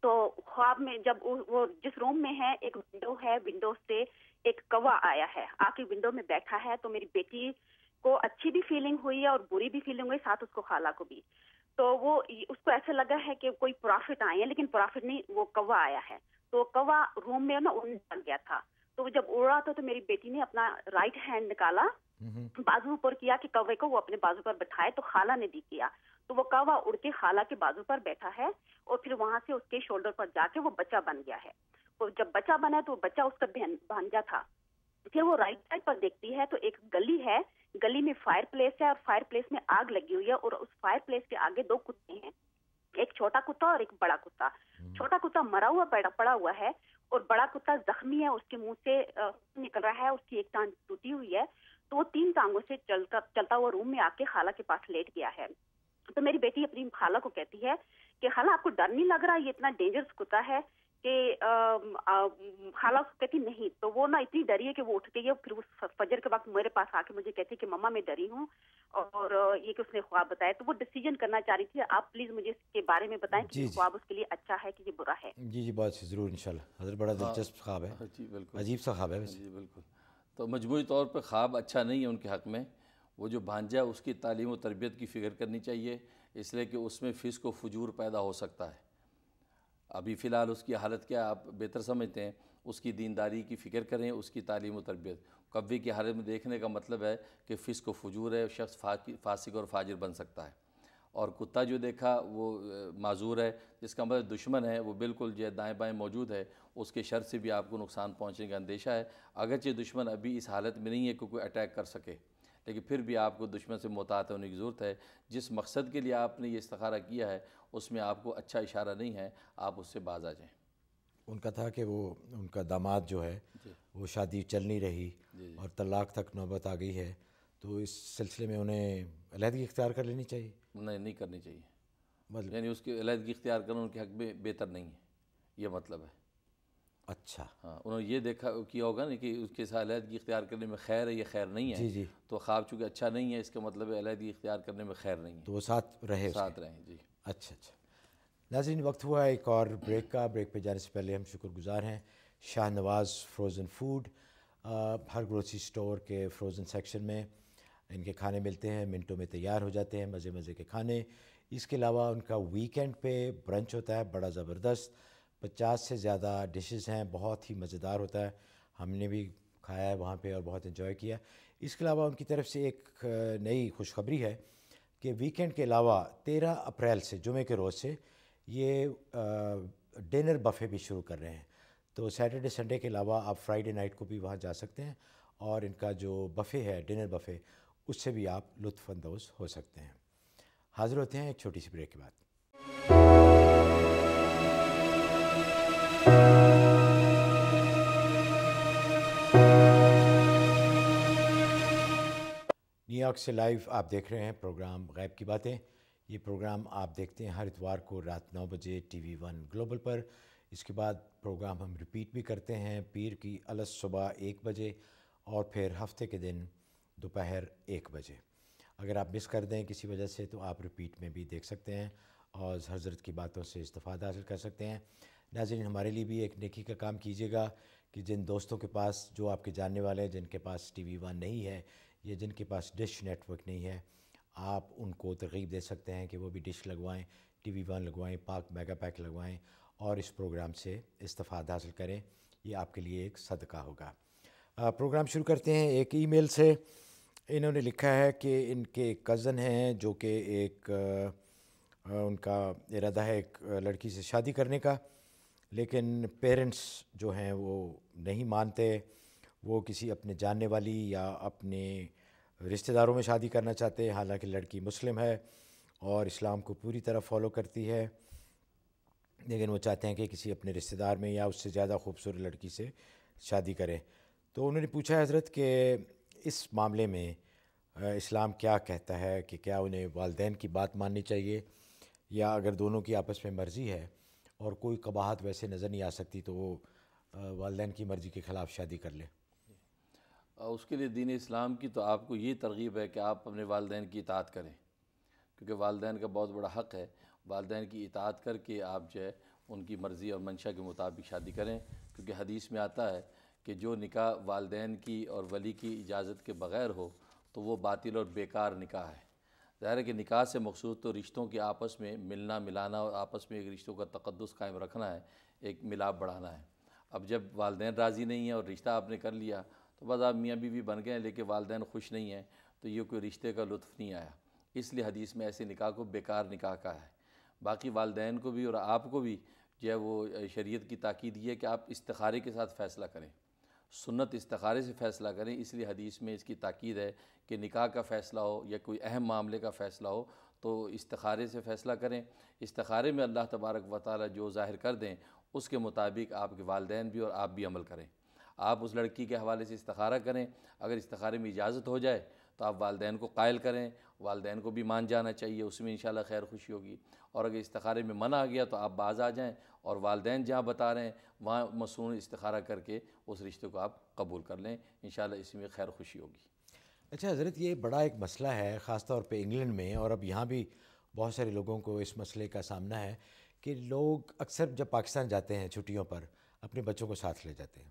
تو خواب میں جب وہ جس روم میں ہے ایک ونڈو ہے, ونڈو سے ایک کوا آیا ہے, آ کے ونڈو میں بیٹھا ہے. تو میری بیٹی کو اچھی بھی فیلنگ ہوئی ہے اور بری بھی فیلنگ ہوئی, ساتھ اس کو خالہ کو بھی. تو وہ اس کو ایسا لگا ہے کہ کوئی پرافٹ آئے ہیں, لیکن پرافٹ نہیں, وہ کوا آیا ہے. تو کوا روم میں نا اڑنے لگ گیا تھا. تو جب اڑ رہا تھا تو میری بیٹی نے اپنا رائٹ ہینڈ نکالا, بازو اوپر کیا کہ کوے کو وہ اپنے بازو پر بٹھائے. تو خالہ نے بھی کیا. تو وہ کوا اڑ کے خالہ کے بازو پر بیٹھا ہے اور پھر وہاں سے اس کے شولڈر پر جا کے وہ بچہ بن گیا ہے. اور جب بچہ بنا تو وہ بچہ اس کا بھانجا تھا. پھر وہ رائٹ سائڈ پر دیکھتی ہے تو ایک گلی ہے, گلی میں فائر پلیس ہے اور فائر پلیس میں آگ لگی ہوئی ہے. اور اس فائر پلیس کے آگے 2 کتے ہیں, ایک چھوٹا کتا اور ایک بڑا کتا. چھوٹا کتا مرا ہوا پڑا ہوا ہے اور بڑا کتا زخمی ہے, اس کے منہ سے نکل رہا ہے, اس کی ایک ٹانگ ٹوٹی ہوئی ہے. تو وہ 3 ٹانگوں سے چلتا ہوا روم میں آ کے خالہ کے پاس لیٹ گیا ہے. تو میری بیٹی اپنی خالہ کو کہتی ہے کہ خالہ آپ کو ڈر نہیں لگ رہا, یہ اتنا ڈینجرس کتا ہے کہ خالہ کو کہتی نہیں. تو وہ نا اتنی ڈری ہے کہ وہ اٹھ گئی ہے. پھر اس فجر کے وقت میرے پاس آ کے مجھے کہتی کہ مما میں ڈری ہوں اور یہ کہ اس نے خواب بتایا. تو وہ ڈیسیجن کرنا چاہ رہی تھی, آپ پلیز مجھے اس کے بارے میں بتائیں کہ خواب اس کے لیے اچھا ہے کہ یہ برا ہے. جی جی, بہت ضرور انشاءاللہ حضرت, بڑا دلچسپ خواب ہے. جی بالکل, عجیب سا خواب ہے. جی بالکل. تو مجموعی طور پر خواب اچھا نہیں ہے ان کے حق میں. وہ جو بھانجا اس کی تعلیم و تربیت کی فکر کرنی چاہیے, اس لیے کہ اس میں فسق و فجور پیدا ہو سکتا ہے. ابھی فی الحال اس کی حالت کیا آپ بہتر سمجھتے ہیں, اس کی دینداری کی فکر کریں, اس کی تعلیم و تربیت. کوے کی حالت میں دیکھنے کا مطلب ہے کہ فسق و فجور ہے, شخص فاسق اور فاجر بن سکتا ہے. اور کتا جو دیکھا وہ معذور ہے, جس کا مطلب دشمن ہے, وہ بالکل جو دائیں بائیں موجود ہے, اس کے شر سے بھی آپ کو نقصان پہنچنے کا اندیشہ ہے. اگرچہ دشمن ابھی اس حالت میں نہیں ہے کہ کوئی اٹیک کر سکے, لیکن پھر بھی آپ کو دشمن سے محتاط ہونے کی ضرورت ہے. جس مقصد کے لیے آپ نے یہ استخارہ کیا ہے اس میں آپ کو اچھا اشارہ نہیں ہے, آپ اس سے باز آ جائیں. ان کا تھا کہ وہ ان کا داماد جو ہے وہ شادی چل نہیں رہی اور طلاق تک نوبت آ گئی ہے, تو اس سلسلے میں انہیں علیحدگی اختیار کر لینی چاہیے. نہیں کرنی چاہیے, یعنی اس کی علیحدگی اختیار کرنا ان کے حق میں بہتر نہیں ہے, یہ مطلب ہے. اچھا, ہاں, انہوں نے یہ دیکھا کیا ہوگا نا کہ اس کے ساتھ علیحدگی اختیار کرنے میں خیر ہے, یہ خیر نہیں ہے. جی تو خواب چونکہ اچھا نہیں ہے, اس کا مطلب ہے علیحدگی اختیار کرنے میں خیر نہیں ہے, تو وہ ساتھ رہیں. جی. اچھا. ناظرین, وقت ہوا ہے ایک اور بریک کا. بریک پہ جانے سے پہلے ہم شکر گزار ہیں شاہ نواز فروزن فوڈ. ہر گروسری سٹور کے فروزن سیکشن میں ان کے کھانے ملتے ہیں, منٹوں میں تیار ہو جاتے ہیں, مزے کے کھانے. اس کے علاوہ ان کا ویکینڈ پہ برنچ ہوتا ہے بڑا زبردست, 50 سے زیادہ ڈشز ہیں, بہت ہی مزیدار ہوتا ہے. ہم نے بھی کھایا ہے وہاں پہ اور بہت انجوائے کیا. اس کے علاوہ ان کی طرف سے ایک نئی خوشخبری ہے کہ ویکینڈ کے علاوہ 13 اپریل سے, جمعے کے روز سے, یہ ڈنر بفے بھی شروع کر رہے ہیں. تو سیٹرڈے سنڈے کے علاوہ آپ فرائیڈے نائٹ کو بھی وہاں جا سکتے ہیں اور ان کا جو بفے ہے, ڈنر بفے, اس سے بھی آپ لطف اندوز ہو سکتے ہیں. حاضر ہوتے ہیں ایک چھوٹی سی بریک کے بعد. نیو یارک سے لائیو آپ دیکھ رہے ہیں پروگرام غیب کی باتیں. یہ پروگرام آپ دیکھتے ہیں ہر اتوار کو رات 9 بجے ٹی وی 1 گلوبل پر. اس کے بعد پروگرام ہم ریپیٹ بھی کرتے ہیں پیر کی الگ صبح 1 بجے اور پھر ہفتے کے دن دوپہر 1 بجے. اگر آپ مس کر دیں کسی وجہ سے تو آپ ریپیٹ میں بھی دیکھ سکتے ہیں اور حضرت کی باتوں سے استفادہ حاصل کر سکتے ہیں. ناظرین, ہمارے لیے بھی ایک نیکی کا کام کیجیے گا کہ جن دوستوں کے پاس, جو آپ کے جاننے والے ہیں جن کے پاس ٹی وی 1 نہیں ہے یا جن کے پاس ڈش نیٹ ورک نہیں ہے, آپ ان کو ترغیب دے سکتے ہیں کہ وہ بھی ڈش لگوائیں, ٹی وی 1 لگوائیں, پاک میگا پیک لگوائیں اور اس پروگرام سے استفادہ حاصل کریں. یہ آپ کے لیے ایک صدقہ ہوگا. پروگرام شروع کرتے ہیں ایک ای میل سے. انہوں نے لکھا ہے کہ ان کے کزن ہیں جو کہ ایک ان کا ارادہ ہے ایک لڑکی سے شادی کرنے کا, لیکن پیرنٹس جو ہیں وہ نہیں مانتے. وہ کسی اپنے جاننے والی یا اپنے رشتہ داروں میں شادی کرنا چاہتے ہیں, حالانکہ لڑکی مسلم ہے اور اسلام کو پوری طرح فالو کرتی ہے, لیکن وہ چاہتے ہیں کہ کسی اپنے رشتہ دار میں یا اس سے زیادہ خوبصورت لڑکی سے شادی کریں. تو انہوں نے پوچھا حضرت کہ اس معاملے میں اسلام کیا کہتا ہے, کہ کیا انہیں والدین کی بات ماننی چاہیے, یا اگر دونوں کی آپس میں مرضی ہے اور کوئی قباحت ویسے نظر نہیں آ سکتی تو وہ والدین کی مرضی کے خلاف شادی کر لیں. اس کے لیے دین اسلام کی تو آپ کو یہ ترغیب ہے کہ آپ اپنے والدین کی اطاعت کریں, کیونکہ والدین کا بہت بڑا حق ہے. والدین کی اطاعت کر کے آپ جو ہے ان کی مرضی اور منشا کے مطابق شادی کریں, کیونکہ حدیث میں آتا ہے کہ جو نکاح والدین کی اور ولی کی اجازت کے بغیر ہو تو وہ باطل اور بیکار نکاح ہے. ظاہر ہے کہ نکاح سے مقصود تو رشتوں کے آپس میں ملنا ملانا اور آپس میں ایک رشتوں کا تقدس قائم رکھنا ہے, ایک ملاپ بڑھانا ہے. اب جب والدین راضی نہیں ہیں اور رشتہ آپ نے کر لیا تو بس آپ میاں بیوی بن گئے, لیکن والدین خوش نہیں ہیں, تو یہ کوئی رشتے کا لطف نہیں آیا. اس لیے حدیث میں ایسے نکاح کو بیکار نکاح کہا ہے. باقی والدین کو بھی اور آپ کو بھی جو ہے وہ شریعت کی تاکید یہ ہے کہ آپ استخارے کے ساتھ فیصلہ کریں, سنت استخارے سے فیصلہ کریں. اس لیے حدیث میں اس کی تاکید ہے کہ نکاح کا فیصلہ ہو یا کوئی اہم معاملے کا فیصلہ ہو تو استخارے سے فیصلہ کریں. استخارے میں اللہ تبارک و تعالی جو ظاہر کر دیں اس کے مطابق آپ کے والدین بھی اور آپ بھی عمل کریں. آپ اس لڑکی کے حوالے سے استخارہ کریں, اگر استخارے میں اجازت ہو جائے تو آپ والدین کو قائل کریں, والدین کو بھی مان جانا چاہیے, اس میں انشاءاللہ خیر خوشی ہوگی. اور اگر استخارے میں منع آ گیا تو آپ باز آ جائیں اور والدین جہاں بتا رہے ہیں وہاں مصنون استخارہ کر کے اس رشتے کو آپ قبول کر لیں, انشاءاللہ اس میں خیر خوشی ہوگی. اچھا حضرت, یہ بڑا ایک مسئلہ ہے خاص طور پہ انگلینڈ میں, اور اب یہاں بھی بہت سارے لوگوں کو اس مسئلے کا سامنا ہے کہ لوگ اکثر جب پاکستان جاتے ہیں چھٹیوں پر اپنے بچوں کو ساتھ لے جاتے ہیں,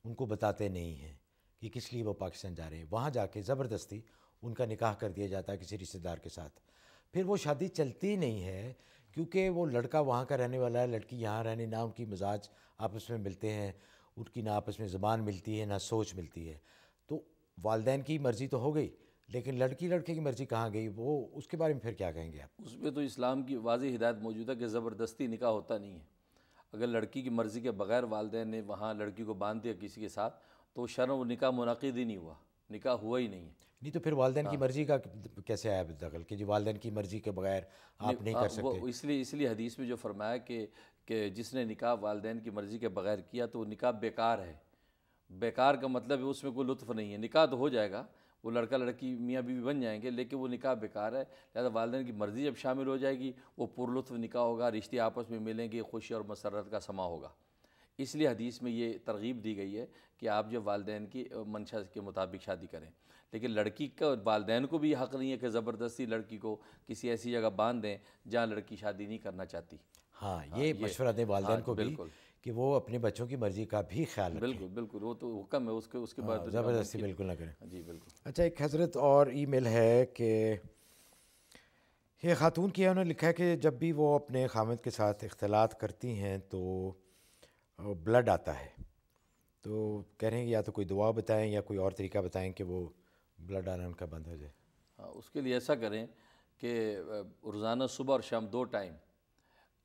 ان کو بتاتے نہیں ہیں کہ کس لیے وہ پاکستان جا رہے ہیں. وہاں جا کے زبردستی ان کا نکاح کر دیا جاتا ہے کسی رشتہ دار کے ساتھ. پھر وہ شادی چلتی نہیں ہے کیونکہ وہ لڑکا وہاں کا رہنے والا ہے, لڑکی یہاں رہنے, نہ ان کی مزاج آپس میں ملتے ہیں, ان کی نہ آپس میں زبان ملتی ہے نہ سوچ ملتی ہے. تو والدین کی مرضی تو ہو گئی, لیکن لڑکی لڑکے کی مرضی کہاں گئی, وہ اس کے بارے میں پھر کیا کہیں گے آپ؟ اس میں تو اسلام کی واضح ہدایت موجود ہے کہ زبردستی نکاح ہوتا نہیں ہے. اگر لڑکی کی مرضی کے بغیر والدین نے وہاں لڑکی کو باندھ دیا کسی کے ساتھ تو شرعاً وہ نکاح منعقد ہی نہیں ہوا, نکاح ہوا ہی نہیں ہے. نہیں تو پھر والدین کی مرضی کا کیسے آیا دخل کہ جو والدین کی مرضی کے بغیر آپ نہیں کر سکتے؟ اس لیے حدیث میں جو فرمایا کہ جس نے نکاح والدین کی مرضی کے بغیر کیا تو وہ نکاح بیکار ہے. بیکار کا مطلب ہے اس میں کوئی لطف نہیں ہے. نکاح تو ہو جائے گا, وہ لڑکا لڑکی میاں بیوی بن جائیں گے, لیکن وہ نکاح بیکار ہے. لہٰذا والدین کی مرضی جب شامل ہو جائے گی وہ پر لطف نکاح ہوگا, رشتے آپس میں ملیں گے, خوشی اور مسرت کا سما ہوگا. اس لیے حدیث میں یہ ترغیب دی گئی ہے کہ آپ جو والدین کی منشا کے مطابق شادی کریں. لیکن لڑکی کا والدین کو بھی حق نہیں ہے کہ زبردستی لڑکی کو کسی ایسی جگہ باندھ دیں جہاں لڑکی شادی نہیں کرنا چاہتی. ہاں, یہ مشورہ دیں والدین کو بھی کہ وہ اپنے بچوں کی مرضی کا بھی خیال رکھیں. بالکل بالکل, وہ تو حکم ہے اس کے بعد زبردستی بالکل نہ کریں. جی بالکل. اچھا, ایک حضرت اور ای میل ہے کہ یہ خاتون کیا انہوں نے لکھا ہے کہ جب بھی وہ اپنے خامد کے ساتھ اختلاط کرتی ہیں تو بلڈ آتا ہے, تو کہہ رہے ہیں یا تو کوئی دعا بتائیں یا کوئی اور طریقہ بتائیں کہ وہ بلڈ آنا ان کا بند ہو جائے. ہاں, اس کے لیے ایسا کریں کہ روزانہ صبح اور شام 2 ٹائم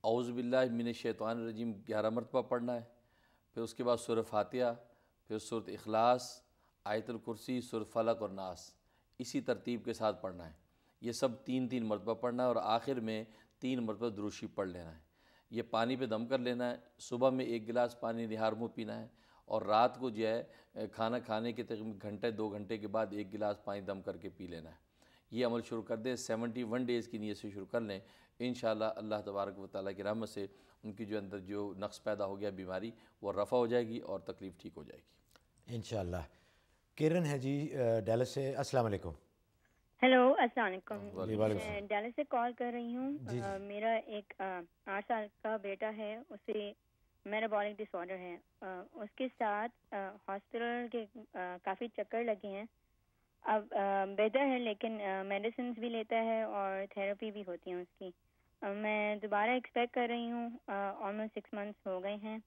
اعوذ باللہ من الشیطان الرجیم 11 مرتبہ پڑھنا ہے. پھر اس کے بعد سورہ فاتحہ, پھر سورۃ اخلاص, آیت الکرسی, سورۃ فلق اور ناس, اسی ترتیب کے ساتھ پڑھنا ہے. یہ سب 3 مرتبہ پڑھنا ہے اور آخر میں 3 مرتبہ درود شریف پڑھ لینا ہے. یہ پانی پہ دم کر لینا ہے. صبح میں 1 گلاس پانی نہار منہ پینا ہے, اور رات کو جو ہے کھانا کھانے کے تقریباً گھنٹے 2 گھنٹے کے بعد 1 گلاس پانی دم کر کے پی لینا ہے. یہ عمل شروع کر دیں. 71 ڈیز کی نیت سے شروع کر لیں. انشاءاللہ اللہ تبارک و تعالیٰ کی رحمت سے ان کی جو اندر جو نقص پیدا ہو گیا بیماری وہ رفع ہو جائے گی اور تکلیف ٹھیک ہو جائے گی انشاءاللہ. کرن ہے جی ڈیلس سے. السلام علیکم. ہیلو, السلام علیکم. میں ڈیلس سے کال کر رہی ہوں. میرا ایک 8 سال کا بیٹا ہے, اسے میٹابولک ڈس آرڈر ہے. اس کے ساتھ ہاسپٹل کے کافی چکر لگے ہیں. اب بہتر ہے لیکن میڈیسنز بھی لیتا ہے اور تھراپی بھی ہوتی ہیں اس کی. میں دوبارہ ایکسپیکٹ کر رہی ہوں. آلموسٹ 6 منتھس ہو گئے ہیں.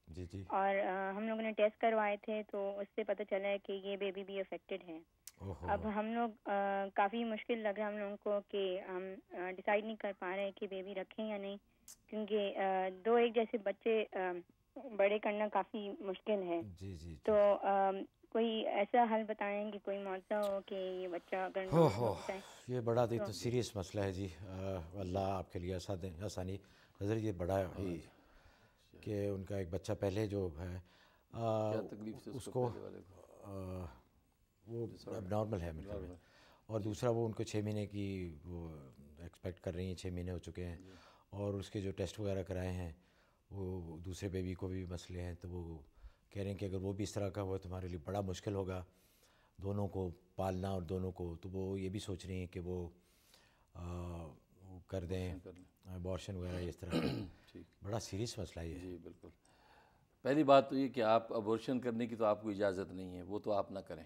اور ہم لوگوں نے ٹیسٹ کروائے تھے تو اس سے پتہ چلا ہے کہ یہ بیبی بھی افیکٹڈ ہے. اب ہم لوگ کافی مشکل لگ رہا ہے ہم لوگوں کو کہ ہم ڈیسائیڈ نہیں کر پا رہے کہ بیبی رکھیں یا نہیں, کیونکہ 2 ایک جیسے بچے بڑے کرنا کافی مشکل ہے. تو کوئی ایسا حل بتائیں کہ کوئی معجزہ ہو کہ یہ بچہ اگر جائے. یہ بڑا تو سیریس مسئلہ ہے جی. اللہ آپ کے لیے آسانی. حضرت یہ بڑا ہی کہ ان کا ایک بچہ پہلے جو ہے اس کو وہ اب نارمل ہے میرے خیال میں, اور دوسرا وہ ان کو 6 مہینے کی وہ ایکسپیکٹ کر رہی ہیں. 6 مہینے ہو چکے ہیں اور اس کے جو ٹیسٹ وغیرہ کرائے ہیں وہ دوسرے بیبی کو بھی مسئلے ہیں. تو وہ کہہ رہے ہیں کہ اگر وہ بھی اس طرح کا ہوا تو ہمارے لیے بڑا مشکل ہوگا دونوں کو پالنا اور دونوں کو. تو وہ یہ بھی سوچ رہی ہیں کہ وہ کر دیں ابارشن وغیرہ اس طرح. بڑا سیریس مسئلہ ہے یہ. جی بالکل. پہلی بات تو یہ کہ آپ ابارشن کرنے کی تو آپ کو اجازت نہیں ہے, وہ تو آپ نہ کریں.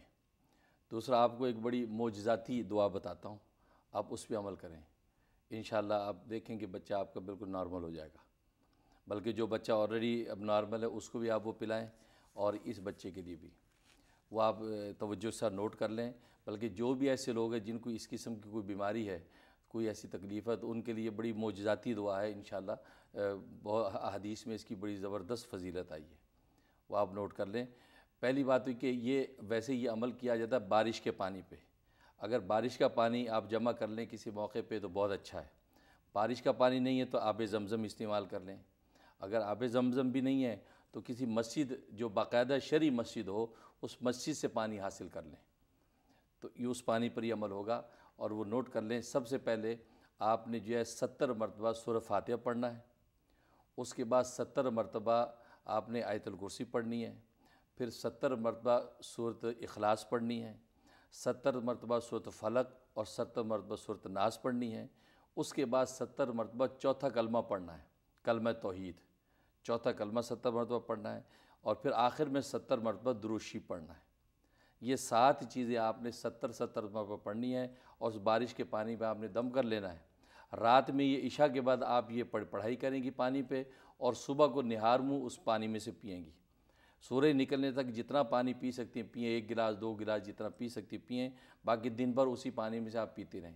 دوسرا, آپ کو ایک بڑی معجزاتی دعا بتاتا ہوں, آپ اس پہ عمل کریں. انشاءاللہ آپ دیکھیں کہ بچہ آپ کا بالکل نارمل ہو جائے گا. بلکہ جو بچہ آلریڈی اب نارمل ہے اس کو بھی آپ وہ پلائیں, اور اس بچے کے لیے بھی وہ آپ توجہ سے نوٹ کر لیں. بلکہ جو بھی ایسے لوگ ہیں جن کو اس قسم کی کوئی بیماری ہے, کوئی ایسی تکلیف ہے, تو ان کے لیے بڑی معجزاتی دعا ہے انشاءاللہ. بہت حدیث میں اس کی بڑی زبردست فضیلت آئی ہے, وہ آپ نوٹ کر لیں. پہلی بات ہوئی کہ یہ ویسے یہ عمل کیا جاتا ہے بارش کے پانی پہ. اگر بارش کا پانی آپ جمع کر لیں کسی موقع پہ تو بہت اچھا ہے. بارش کا پانی نہیں ہے تو آب زمزم استعمال کر لیں. اگر آب زمزم بھی نہیں ہے تو کسی مسجد جو باقاعدہ شرعی مسجد ہو اس مسجد سے پانی حاصل کر لیں, تو یہ اس پانی پر ہی عمل ہوگا. اور وہ نوٹ کر لیں, سب سے پہلے آپ نے جو ہے 70 مرتبہ سورہ فاتحہ پڑھنا ہے. اس کے بعد 70 مرتبہ آپ نے آیت الکرسی پڑھنی ہے. پھر 70 مرتبہ سورۃ اخلاص پڑھنی ہے. 70 مرتبہ سورۃ فلق اور 70 مرتبہ سورۃ ناس پڑھنی ہے. اس کے بعد 70 مرتبہ چوتھا کلمہ پڑھنا ہے, کلمہ توحید. چوتھا کلمہ 70 مرتبہ پڑھنا ہے. اور پھر آخر میں 70 مرتبہ درود شریف پڑھنا ہے. یہ 7 چیزیں آپ نے 70 مرتبہ پڑھنی ہے, اور اس بارش کے پانی پہ آپ نے دم کر لینا ہے. رات میں یہ عشاء کے بعد آپ یہ پڑھائی کریں گی پانی پہ, اور صبح کو نہار منہ اس پانی میں سے پئیں گی. سورج نکلنے تک جتنا پانی پی سکتی ہیں پئیں, 1 گلاس 2 گلاس جتنا پی سکتی پئیں. باقی دن بھر اسی پانی میں سے آپ پیتے رہیں.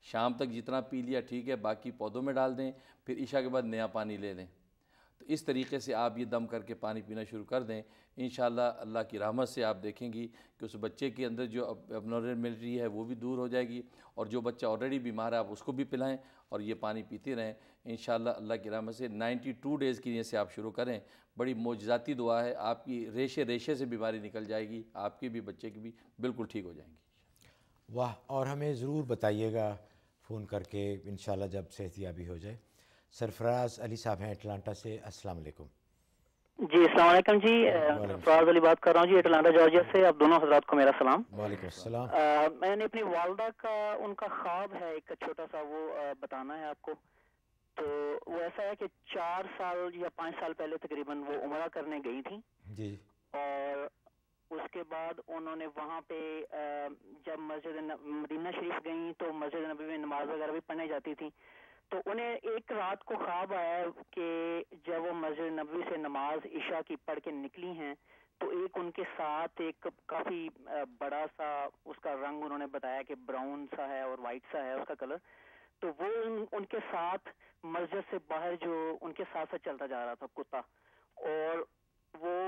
شام تک جتنا پی لیا ٹھیک ہے, باقی پودوں میں ڈال دیں. پھر عشاء کے بعد نیا پانی لے لیں. تو اس طریقے سے آپ یہ دم کر کے پانی پینا شروع کر دیں، انشاءاللہ اللہ کی رحمت سے آپ دیکھیں گی کہ اس بچے کے اندر جو اب نارملٹی ہے وہ بھی دور ہو جائے گی، اور جو بچہ آلریڈی بیمار ہے آپ اس کو بھی پلائیں اور یہ پانی پیتے رہیں انشاءاللہ اللہ کی رحمت سے 92 ڈیز کی نیت سے آپ شروع کریں. بڑی معجزاتی دعا ہے، آپ کی ریشے سے بیماری نکل جائے گی، آپ کے بھی بچے کی بھی بالکل ٹھیک ہو جائیں گی. واہ. اور ہمیں ضرور بتائیے گا فون کر کے انشاءاللہ جب صحت یابی ہو جائے. سرفراز علی صاحب ہیں اٹلانٹا سے. السلام علیکم. جی السلام علیکم جی، سرفراز علی بات کر رہا ہوں جی اٹلانٹا جارجیا سے. آپ دونوں حضرات کو میرا سلام. وعلیکم السلام. میں نے اپنی والدہ کا ان کا خواب ہے ایک چھوٹا سا، وہ بتانا ہے آپ کو. تو وہ ایسا ہے کہ 4 سال یا 5 سال پہلے تقریباً وہ عمرہ کرنے گئی تھیں جی، اور اس کے بعد انہوں نے وہاں پہ جب مدینہ شریف گئیں تو مسجد نبوی میں نماز وغیرہ بھی پڑھنے جاتی تھیں. تو انہیں ایک رات کو خواب آیا کہ جب وہ مسجد نبوی سے نماز عشاء کی پڑھ کے نکلی ہیں تو ایک ان کے ساتھ ایک کافی بڑا سا، اس کا رنگ انہوں نے بتایا کہ براؤن سا ہے اور وائٹ سا ہے اس کا کلر. تو وہ ان کے ساتھ مسجد سے باہر جو ان کے ساتھ چلتا جا رہا تھا کتا، اور وہ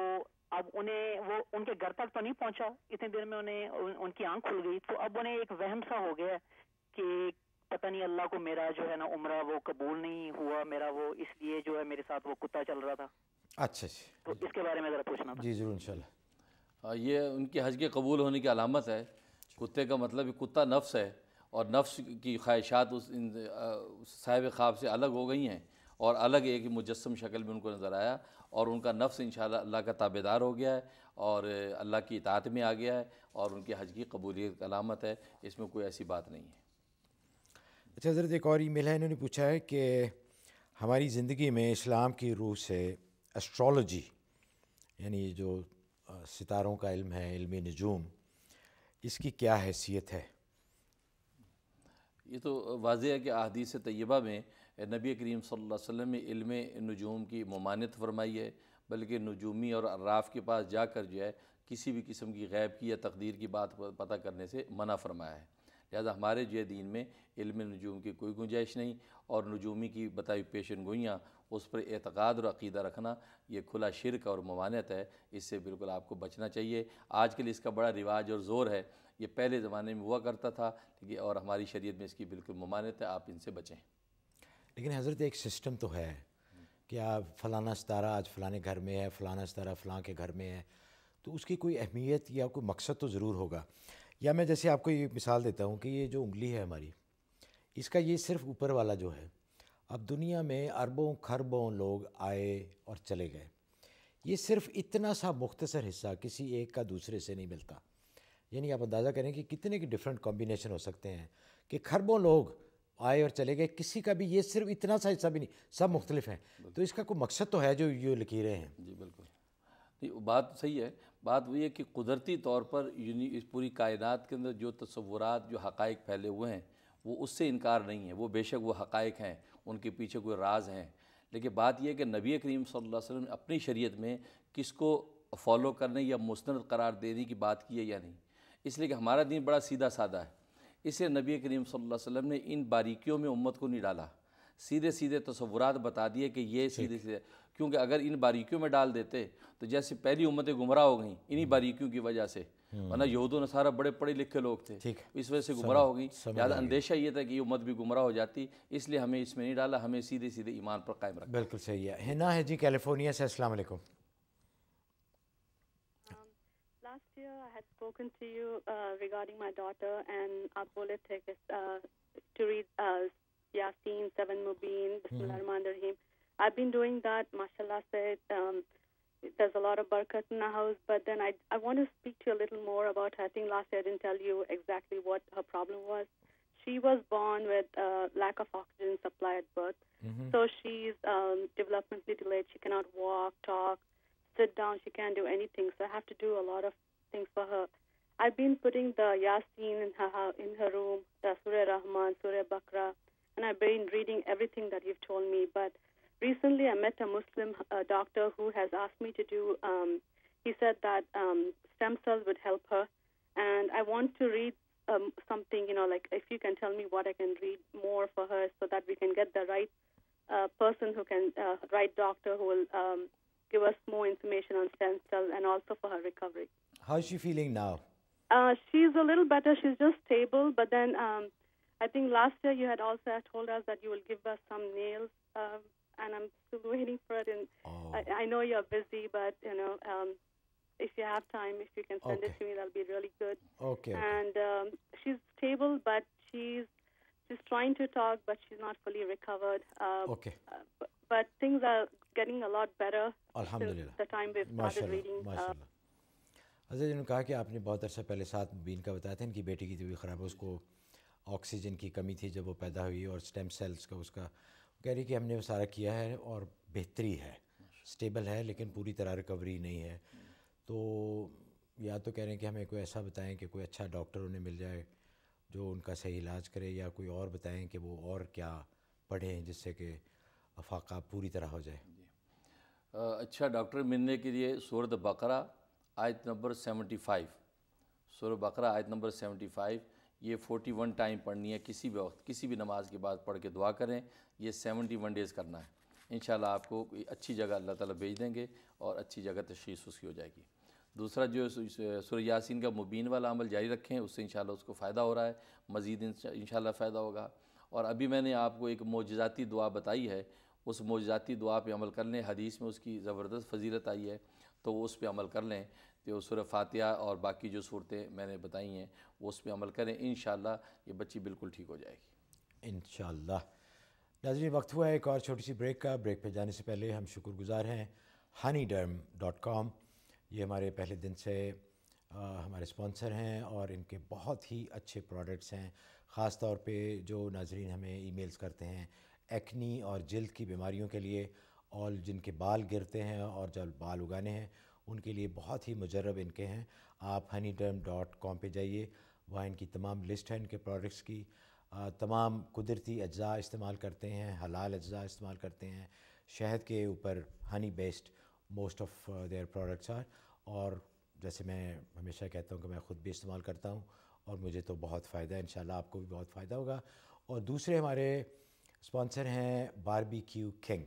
اب انہیں وہ ان کے گھر تک تو نہیں پہنچا، اتنے دیر میں انہیں ان کی آنکھ کھل گئی. تو اب انہیں ایک وہم سا ہو گیا کہ پتہ نہیں اللہ کو میرا جو ہے نا عمرہ وہ قبول نہیں ہوا میرا، وہ اس لیے جو ہے میرے ساتھ وہ کتا چل رہا تھا. اچھا تو اس کے بارے میں ذرا پوچھنا تھا. جی ضرور انشاءاللہ. یہ ان کے حج کے قبول ہونے کی علامت ہے. کتے کا مطلب کتا نفس ہے، اور نفس کی خواہشات اس صاحب خواب سے الگ ہو گئی ہیں اور الگ ایک مجسم شکل میں ان کو نظر آیا، اور ان کا نفس انشاءاللہ اللہ کا تابعدار ہو گیا ہے اور اللہ کی اطاعت میں آ گیا ہے، اور ان کے حج کی قبولیت کی علامت ہے. اس میں کوئی ایسی بات نہیں ہے. اچھا حضرت، ایک اور ای میل ہے، انہوں نے پوچھا ہے کہ ہماری زندگی میں اسلام کی روح سے اسٹرالوجی یعنی جو ستاروں کا علم ہے، علم نجوم، اس کی کیا حیثیت ہے؟ یہ تو واضح ہے کہ احادیث طیبہ میں نبی کریم صلی اللہ علیہ وسلم نے علم نجوم کی ممانعت فرمائی ہے، بلکہ نجومی اور عراف کے پاس جا کر جو ہے کسی بھی قسم کی غیب کی یا تقدیر کی بات پتہ کرنے سے منع فرمایا ہے. لہذا ہمارے جو دین میں علم نجوم کی کوئی گنجائش نہیں، اور نجومی کی بتائی پیشن گوئیاں اس پر اعتقاد اور عقیدہ رکھنا یہ کھلا شرک اور ممانعت ہے. اس سے بالکل آپ کو بچنا چاہیے. آج کل اس کا بڑا رواج اور زور ہے، یہ پہلے زمانے میں ہوا کرتا تھا لیکن اور ہماری شریعت میں اس کی بالکل ممانعت ہے. آپ ان سے بچیں. لیکن حضرت ایک سسٹم تو ہے کہ آپ فلانا ستارہ آج فلانے گھر میں ہے، فلانا ستارہ فلاں کے گھر میں ہے، تو اس کی کوئی اہمیت یا کوئی مقصد تو ضرور ہوگا. یا میں جیسے آپ کو یہ مثال دیتا ہوں کہ یہ جو انگلی ہے ہماری، اس کا یہ صرف اوپر والا جو ہے، اب دنیا میں اربوں کھربوں لوگ آئے اور چلے گئے، یہ صرف اتنا سا مختصر حصہ کسی ایک کا دوسرے سے نہیں ملتا. یعنی آپ اندازہ کریں کہ کتنے کے ڈیفرنٹ کمبینیشن ہو سکتے ہیں کہ کھربوں لوگ آئے اور چلے گئے، کسی کا بھی یہ صرف اتنا سا حصہ بھی نہیں، سب مختلف ہیں. تو اس کا کوئی مقصد تو ہے جو یہ لکیریں ہیں. جی بالکل، بات صحیح ہے. بات وہی ہے کہ قدرتی طور پر اس پوری کائنات کے اندر جو تصورات، جو حقائق پھیلے ہوئے ہیں وہ اس سے انکار نہیں ہے. وہ بے شک وہ حقائق ہیں، ان کے پیچھے کوئی راز ہیں. لیکن بات یہ ہے کہ نبی کریم صلی اللہ علیہ وسلم نے اپنی شریعت میں کس کو فالو کرنے یا مستند قرار دینے کی بات کی ہے یا نہیں. اس لیے کہ ہمارا دین بڑا سیدھا سادہ ہے. اس لیے نبی کریم صلی اللہ علیہ وسلم نے ان باریکیوں میں امت کو نہیں ڈالا، سیدھے سیدھے تصورات بتا دیے کہ یہ سیدھے سیدھے. کیونکہ اگر ان باریکیوں میں ڈال دیتے تو جیسے پہلی امتیں گمراہ ہو گئیں انہی باریکیوں کی وجہ سے، ورنہ یہود و نصارہ بڑے پڑھے لکھے لوگ تھے، اس وجہ سے گمراہ ہو گئیں. لہٰذا اندیشہ یہ تھا کہ یہ امت بھی گمراہ ہو جاتی، اس لیے ہمیں اس میں نہیں ڈالا، ہمیں سیدھے سیدھے ایمان پر قائم رکھا. بالکل صحیح ہے. ہنا ہے جی کیلیفورنیا سے. السلام علیکم. Last year I had spoken to you regarding my daughter and آپ بولے تھے کہ to read Yasin, 7 Mubin, Bismillahirrahmanirrahim. I've been doing that, mashallah said. There's a lot of barakat in the house, but then I want to speak to you a little more about her. I think last year I didn't tell you exactly what her problem was. She was born with lack of oxygen supply at birth. So she's developmentally delayed. She cannot walk, talk, sit down. She can't do anything. So I have to do a lot of things for her. I've been putting the Yasin in her room, the Surah Rahman, Surah Baqarah, and I've been reading everything that you've told me. But recently I met a Muslim doctor who has asked me to do, he said that stem cells would help her. And I want to read something, like if you can tell me what I can read more for her so that we can get the right person who can right doctor who will give us more information on stem cells and also for her recovery. How is she feeling now? She's a little better. She's just stable. But then I think last year you had also told us that you will give us some nails, and I'm still waiting for it. And I know you're busy, but if you have time, if you can send it to me, that'll be really good. Okay. And she's stable, but she's trying to talk, but she's not fully recovered. But things are getting a lot better since the time we've started reading. حضرت جی نے کہا کہ آپ نے بہت عرصہ پہلے ساتھ مبین کا بتایا تھا ان کی بیٹی کی طبیعت خراب ہے, اس کو آکسیجن کی کمی تھی جب وہ پیدا ہوئی اور اسٹیم سیلز کا اس کا کہہ رہی کہ ہم نے وہ سارا کیا ہے اور بہتری ہے, اسٹیبل ہے, لیکن پوری طرح ریکوری نہیں ہے. تو یا تو کہہ رہے ہیں کہ ہمیں کوئی ایسا بتائیں کہ کوئی اچھا ڈاکٹر انہیں مل جائے جو ان کا صحیح علاج کرے, یا کوئی اور بتائیں کہ وہ اور کیا پڑھیں جس سے کہ افاقہ پوری طرح ہو جائے. اچھا ڈاکٹر ملنے کے لیے سورۃ بقرہ آیت نمبر 75, سورۃ بقرہ آیت نمبر 75, یہ 41 ٹائم پڑھنی ہے کسی بھی وقت, کسی بھی نماز کے بعد پڑھ کے دعا کریں. یہ 71 ڈیز کرنا ہے. انشاءاللہ آپ کو کوئی اچھی جگہ اللہ تعالیٰ بھیج دیں گے اور اچھی جگہ تشخیص اس کی ہو جائے گی. دوسرا جو سورہ یاسین کا مبین والا عمل جاری رکھیں, اس سے انشاءاللہ اس کو فائدہ ہو رہا ہے, مزید انشاءاللہ فائدہ ہوگا. اور ابھی میں نے آپ کو ایک معجزاتی دعا بتائی ہے, اس معجزاتی دعا پہ عمل کر لیں. حدیث میں اس کی زبردست فضیلت آئی ہے, تو اس پہ عمل کر لیں. تو سورہ فاتحہ اور باقی جو صورتیں میں نے بتائی ہیں وہ اس پہ عمل کریں. انشاءاللہ یہ بچی بالکل ٹھیک ہو جائے گی انشاءاللہ. ناظرین وقت ہوا ہے ایک اور چھوٹی سی بریک کا. بریک پہ جانے سے پہلے ہم شکر گزار ہیں honeyderm.com. یہ ہمارے پہلے دن سے ہمارے اسپانسر ہیں اور ان کے بہت ہی اچھے پروڈکٹس ہیں. خاص طور پہ جو ناظرین ہمیں ای میلز کرتے ہیں ایکنی اور جلد کی بیماریوں کے لیے, اور جن کے بال گرتے ہیں اور جب بال اگانے ہیں ان کے لیے بہت ہی مجرب ان کے ہیں. آپ honeyderm.com پہ جائیے, وہاں ان کی تمام لسٹ ہے ان کے پروڈکٹس کی. تمام قدرتی اجزاء استعمال کرتے ہیں, حلال اجزاء استعمال کرتے ہیں, شہد کے اوپر honey based most of their products are. اور جیسے میں ہمیشہ کہتا ہوں کہ میں خود بھی استعمال کرتا ہوں اور مجھے تو بہت فائدہ ہے, انشاءاللہ آپ کو بھی بہت فائدہ ہوگا. اور دوسرے ہمارے اسپانسر ہیں باربیکیو کنگ.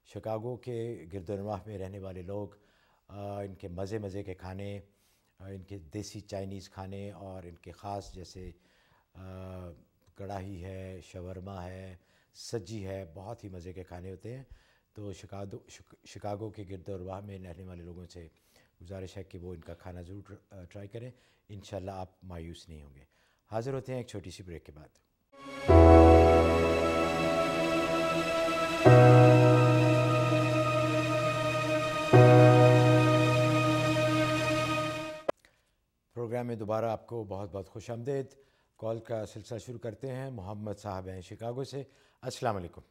شکاگو کے گرد و نواح میں رہنے والے لوگ ان کے مزے کے کھانے, ان کے دیسی چائنیز کھانے اور ان کے خاص جیسے کڑاہی ہے, شاورما ہے, سجی ہے, بہت ہی مزے کے کھانے ہوتے ہیں. تو شکاگو کے گرد و نواح میں رہنے والے لوگوں سے گزارش ہے کہ وہ ان کا کھانا ضرور ٹرائی کریں. انشاءاللہ آپ مایوس نہیں ہوں گے. حاضر ہوتے ہیں ایک چھوٹی سی بریک کے بعد. پروگرام میں دوبارہ آپ کو بہت بہت خوش آمدید. کال کا سلسلہ شروع کرتے ہیں. محمد صاحب ہیں شکاگو سے. السلام علیکم.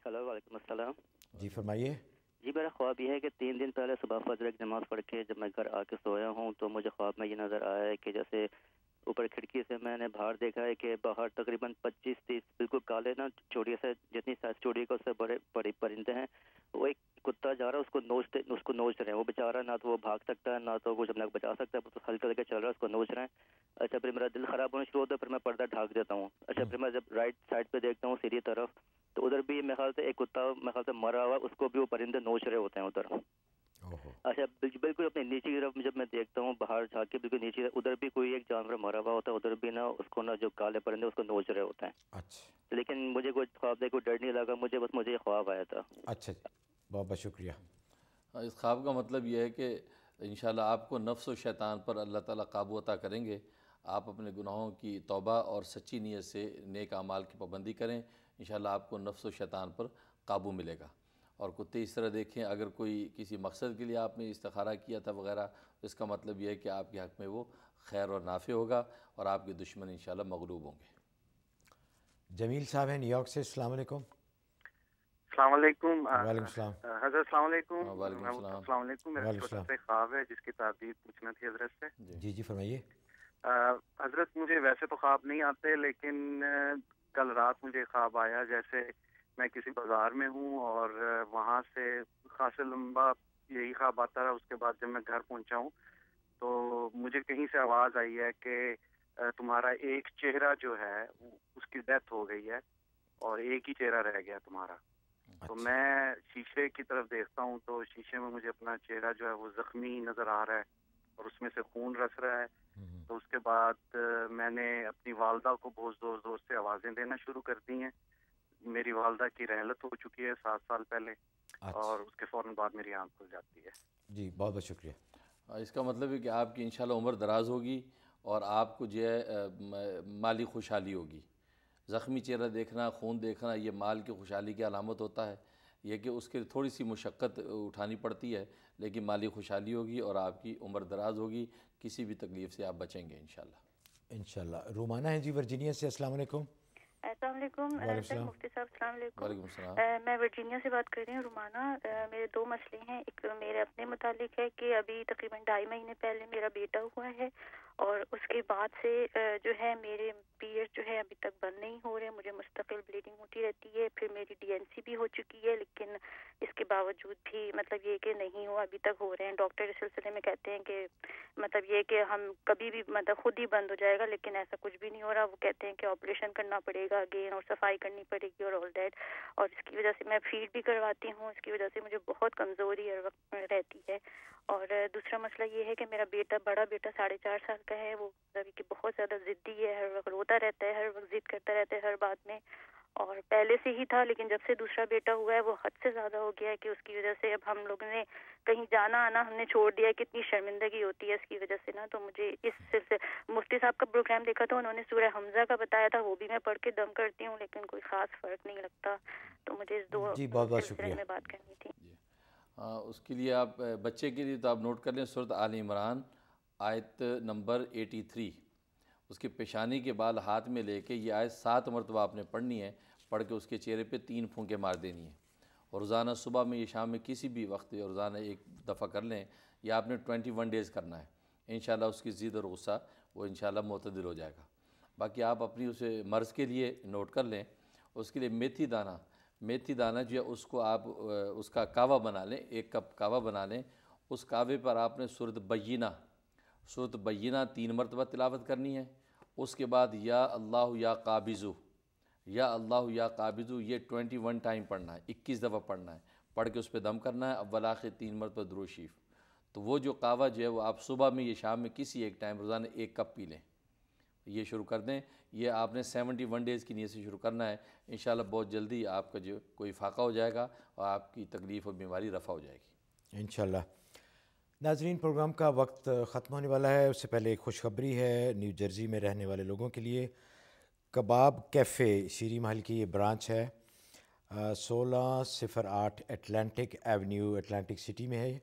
ہلو, وعلیکم السلام. جی فرمائیے. جی میرا خواب یہ ہے کہ 3 دن پہلے صبح فجر کی نماز پڑھ کے جب میں گھر آ کے سویا ہوں تو مجھے خواب میں یہ نظر آیا ہے کہ جیسے اوپر کھڑکی سے میں نے باہر دیکھا ہے کہ باہر تقریباً 25-30 بالکل کالے نا چوڑیے سے, جتنی سائز چوڑی کا اس سے بڑے پرندے ہیں. وہ ایک کتا جا رہا ہے, اس کو نوچ رہے ہیں. وہ بیچارہ نہ تو وہ بھاگ سکتا ہے نہ تو وہ جب بچا سکتا ہے, وہ تو ہلکے ہلکے چل رہا ہے, اس کو نوچ رہے ہیں. اچھا پھر میرا دل خراب ہونا شروع ہوتا ہے, پھر میں پردہ ڈھانک دیتا ہوں. اچھا پھر میں جب رائٹ سائڈ پہ دیکھتا ہوں سیدھی طرف, تو ادھر بھی میرے خیال سے ایک کتا میرے خیال سے مرا ہوا, اس کو بھی وہ پرندے نوچ رہے ہوتے ہیں ادھر. اچھا بالکل اپنے نیچے کی طرف جب میں دیکھتا ہوں باہر جا کے بالکل نیچے, ادھر بھی کوئی ایک جانور مرا ہوا ہوتا ہے, ادھر بھی نا اس کو نا جو کالے پرندے اس کو نوچ رہے ہوتے ہیں. لیکن مجھے کوئی خواب دیکھ کوئی ڈر نہیں لگا, مجھے یہ خواب آیا تھا. اچھا بہت بہت شکریہ. اس خواب کا مطلب یہ ہے کہ انشاءاللہ آپ کو نفس و شیطان پر اللہ تعالیٰ قابو عطا کریں گے. آپ اپنے گناہوں کی توبہ اور سچی نیت سے نیک اعمال کی پابندی کریں, انشاءاللہ آپ کو نفس و شیطان پر قابو ملے گا. اور کتے اس طرح دیکھیں, اگر کوئی کسی مقصد کے لیے آپ نے استخارہ کیا تھا وغیرہ, تو اس کا مطلب یہ ہے کہ آپ کے حق میں وہ خیر اور نافع ہوگا اور آپ کے دشمن انشاءاللہ مغلوب ہوں گے. جمیل صاحب ہیں نیو یارک سے. السلام علیکم. السلام علیکم. وعلیکم السلام. حضرت السلام علیکم. وعلیکم السلام. السلام علیکم. میرا چھوٹا سا خواب ہے جس کی تعبیر پوچھنا تھی حضرت سے. جی فرمائیے. حضرت مجھے ویسے تو خواب نہیں آتے, لیکن کل رات مجھے خواب آیا جیسے میں کسی بازار میں ہوں اور وہاں سے خاصا لمبا یہی خواب آتا رہا. اس کے بعد جب میں گھر پہنچا ہوں تو مجھے کہیں سے آواز آئی ہے کہ تمہارا ایک چہرہ جو ہے اس کی ڈیتھ ہو گئی ہے اور ایک ہی چہرہ رہ گیا تمہارا. تو میں شیشے کی طرف دیکھتا ہوں تو شیشے میں مجھے اپنا چہرہ جو ہے وہ زخمی نظر آ رہا ہے اور اس میں سے خون رس رہا ہے. تو اس کے بعد میں نے اپنی والدہ کو بہت زور زور سے آوازیں دینا شروع کر دی ہیں. میری والدہ کی رحلت ہو چکی ہے 7 سال پہلے اور اس کے فوراً بعد میری آنکھ کھل جاتی ہے. جی بہت بہت شکریہ. اس کا مطلب ہے کہ آپ کی انشاءاللہ عمر دراز ہوگی اور آپ کو جو ہے مالی خوشحالی ہوگی. زخمی چہرہ دیکھنا، خون دیکھنا، یہ مال کی خوشحالی کی علامت ہوتا ہے. یہ کہ اس کے تھوڑی سی مشقت اٹھانی پڑتی ہے لیکن مالی خوشحالی ہوگی اور آپ کی عمر دراز ہوگی، کسی بھی تکلیف سے آپ بچیں گے انشاءاللہ. انشاءاللہ. رومانہ ہے جی ورجینیا سے. السلام علیکم. السلام علیکم مفتی صاحب. السلام علیکم. وعلیکم السلام. میں ورجینیا سے بات کر رہی ہوں. رومانہ، میرے 2 مسئلے ہیں. ایک میرے اپنے متعلق ہے کہ ابھی تقریباً 2.5 مہینے پہلے میرا بیٹا ہوا ہے اور اس کے بعد سے جو ہے میرے پیریڈ جو ہے ابھی تک بند نہیں ہو رہے. مجھے مستقل بلیڈنگ ہوتی رہتی ہے. پھر میری DNC بھی ہو چکی ہے لیکن اس کے باوجود بھی مطلب یہ کہ نہیں ہوا، ابھی تک ہو رہے ہیں. ڈاکٹر اس سلسلے میں کہتے ہیں کہ مطلب یہ کہ ہم کبھی بھی مطلب خود ہی بند ہو جائے گا، لیکن ایسا کچھ بھی نہیں ہو رہا. وہ کہتے ہیں کہ آپریشن کرنا پڑے گا اگین اور صفائی کرنی پڑے گی اور آل دیٹ. اور اس کی وجہ سے میں فیڈ بھی کرواتی ہوں، اس کی وجہ سے مجھے بہت کمزوری ہر وقت رہتی ہے. اور دوسرا مسئلہ یہ ہے کہ میرا بڑا بیٹا 4.5 سال کا ہے. وہ کہ بہت زیادہ ضدی ہے، ہر وقت روتا رہتا ہے، ہر وقت ضد کرتا رہتا ہے ہر بات میں. اور پہلے سے ہی تھا لیکن جب سے دوسرا بیٹا ہوا ہے وہ حد سے زیادہ ہو گیا ہے کہ اس کی وجہ سے اب ہم لوگوں نے کہیں جانا آنا ہم نے چھوڑ دیا ہے. کتنی شرمندگی ہوتی ہے اس کی وجہ سے نا. تو مجھے اس سلسلے مفتی صاحب کا پروگرام دیکھا تھا، انہوں نے سورہ حمزہ کا بتایا تھا، وہ بھی میں پڑھ کے دم کرتی ہوں لیکن کوئی خاص فرق نہیں لگتا. تو مجھے اس 2 سلسلے میں بات کرنی تھی. اس کے لیے آپ بچے کے لیے تو آپ نوٹ کر لیں سورۃ آل عمران آیت نمبر 83. اس کے پیشانی کے بال ہاتھ میں لے کے یہ آیت 7 مرتبہ آپ نے پڑھنی ہے. پڑھ کے اس کے چہرے پہ 3 پھونکے مار دینی ہیں. اور روزانہ صبح میں یا شام میں کسی بھی وقت روزانہ 1 دفعہ کر لیں. یہ آپ نے 21 ڈیز کرنا ہے. انشاءاللہ اس کی ضد اور غصہ وہ انشاءاللہ معتدل ہو جائے گا. باقی آپ اپنی اسے مرض کے لیے نوٹ کر لیں. اس کے لیے میتھی دانہ جو ہے اس کو آپ اس کا کعوہ بنا لیں. 1 کپ کعوہ بنا لیں. اس کعوے پر آپ نے سورۃ بینہ 3 مرتبہ تلاوت کرنی ہے. اس کے بعد یا اللہ یا قابضو یہ 21 ٹائم پڑھنا ہے، 21 دفعہ پڑھنا ہے. پڑھ کے اس پہ دم کرنا ہے. اول آخر 3 مرتبہ درود شریف. تو وہ جو قہوہ جو ہے وہ آپ صبح میں یا شام میں کسی ایک ٹائم روزانہ 1 کپ پی لیں. یہ شروع کر دیں. یہ آپ نے 71 ڈیز کی نیت سے شروع کرنا ہے. انشاءاللہ بہت جلدی آپ کا جو کوئی فاقہ ہو جائے گا اور آپ کی تکلیف اور بیماری رفع ہو جائے گی انشاءاللہ. ناظرین پروگرام کا وقت ختم ہونے والا ہے. اس سے پہلے ایک خوشخبری ہے نیو جرسی میں رہنے والے لوگوں کے لیے. کباب کیفے شیری محل کی یہ برانچ ہے 1608 اٹلانٹک ایونیو اٹلانٹک سٹی میں ہے.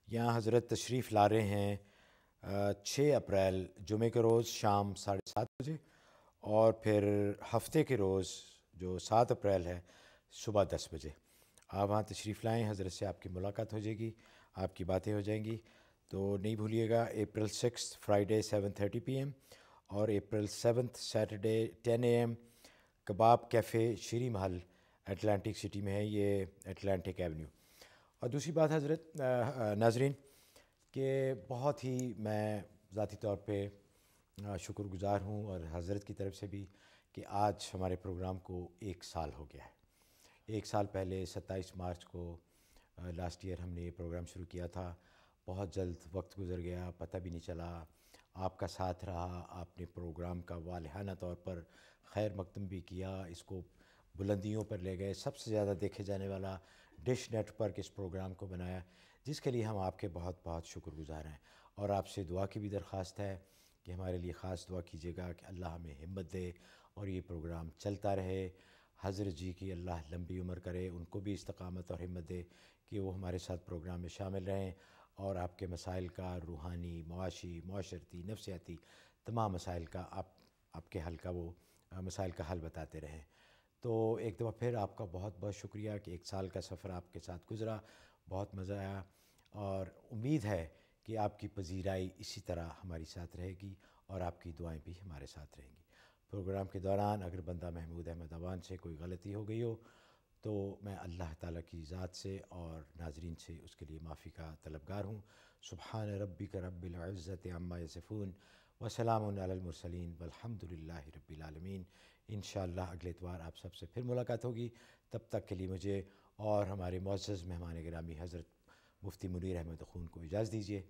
یہاں حضرت تشریف لا رہے ہیں 6 اپریل جمعے کے روز شام 7:30 بجے اور پھر ہفتے کے روز جو 7 اپریل ہے صبح 10 بجے. آپ وہاں تشریف لائیں. حضرت سے آپ کی ملاقات ہو جائے گی، آپ کی باتیں ہو جائیں گی. تو نہیں بھولیے گا اپریل 6 فرائیڈے 7:30 PM اور April 7 Saturday 10 AM Kabab Cafe Sheri Mahal Atlantic city میں ہے. یہ اٹلانٹک ایونیو. اور دوسری بات حضرت ناظرین کہ بہت ہی میں ذاتی طور پہ شکر گزار ہوں اور حضرت کی طرف سے بھی کہ آج ہمارے پروگرام کو 1 سال ہو گیا ہے. 1 سال پہلے 27 مارچ کو لاسٹ ایئر ہم نے یہ پروگرام شروع کیا تھا. بہت جلد وقت گزر گیا، پتہ بھی نہیں چلا. آپ کا ساتھ رہا، آپ نے پروگرام کا والہانہ طور پر خیر مقدم بھی کیا، اس کو بلندیوں پر لے گئے. سب سے زیادہ دیکھے جانے والا ڈش نیٹ پر اس پروگرام کو بنایا، جس کے لیے ہم آپ کے بہت بہت شکر گزار ہیں. اور آپ سے دعا کی بھی درخواست ہے کہ ہمارے لیے خاص دعا کیجیے گا کہ اللہ ہمیں ہمت دے اور یہ پروگرام چلتا رہے. حضرت جی کی اللہ لمبی عمر کرے، ان کو بھی استقامت اور ہمت دے کہ وہ ہمارے ساتھ پروگرام میں شامل رہیں اور آپ کے مسائل کا روحانی، معاشی، معاشرتی، نفسیاتی تمام مسائل کا آپ کے حل کا وہ مسائل کا حل بتاتے رہیں. تو ایک دفعہ پھر آپ کا بہت بہت شکریہ کہ 1 سال کا سفر آپ کے ساتھ گزرا. بہت مزہ آیا اور امید ہے کہ آپ کی پذیرائی اسی طرح ہماری ساتھ رہے گی اور آپ کی دعائیں بھی ہمارے ساتھ رہیں گی. پروگرام کے دوران اگر بندہ محمود احمد اوان سے کوئی غلطی ہو گئی ہو تو میں اللہ تعالیٰ کی ذات سے اور ناظرین سے اس کے لیے معافی کا طلبگار ہوں. سبحان ربک رب العزت عما یصفون وسلام علی المرسلین والحمد للہ رب العالمین. انشاءاللہ اگلے اتوار آپ سب سے پھر ملاقات ہوگی. تب تک کے لیے مجھے اور ہمارے معزز مہمان گرامی حضرت مفتی منیر احمد خون کو اجازت دیجیے.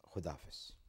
خدا حافظ.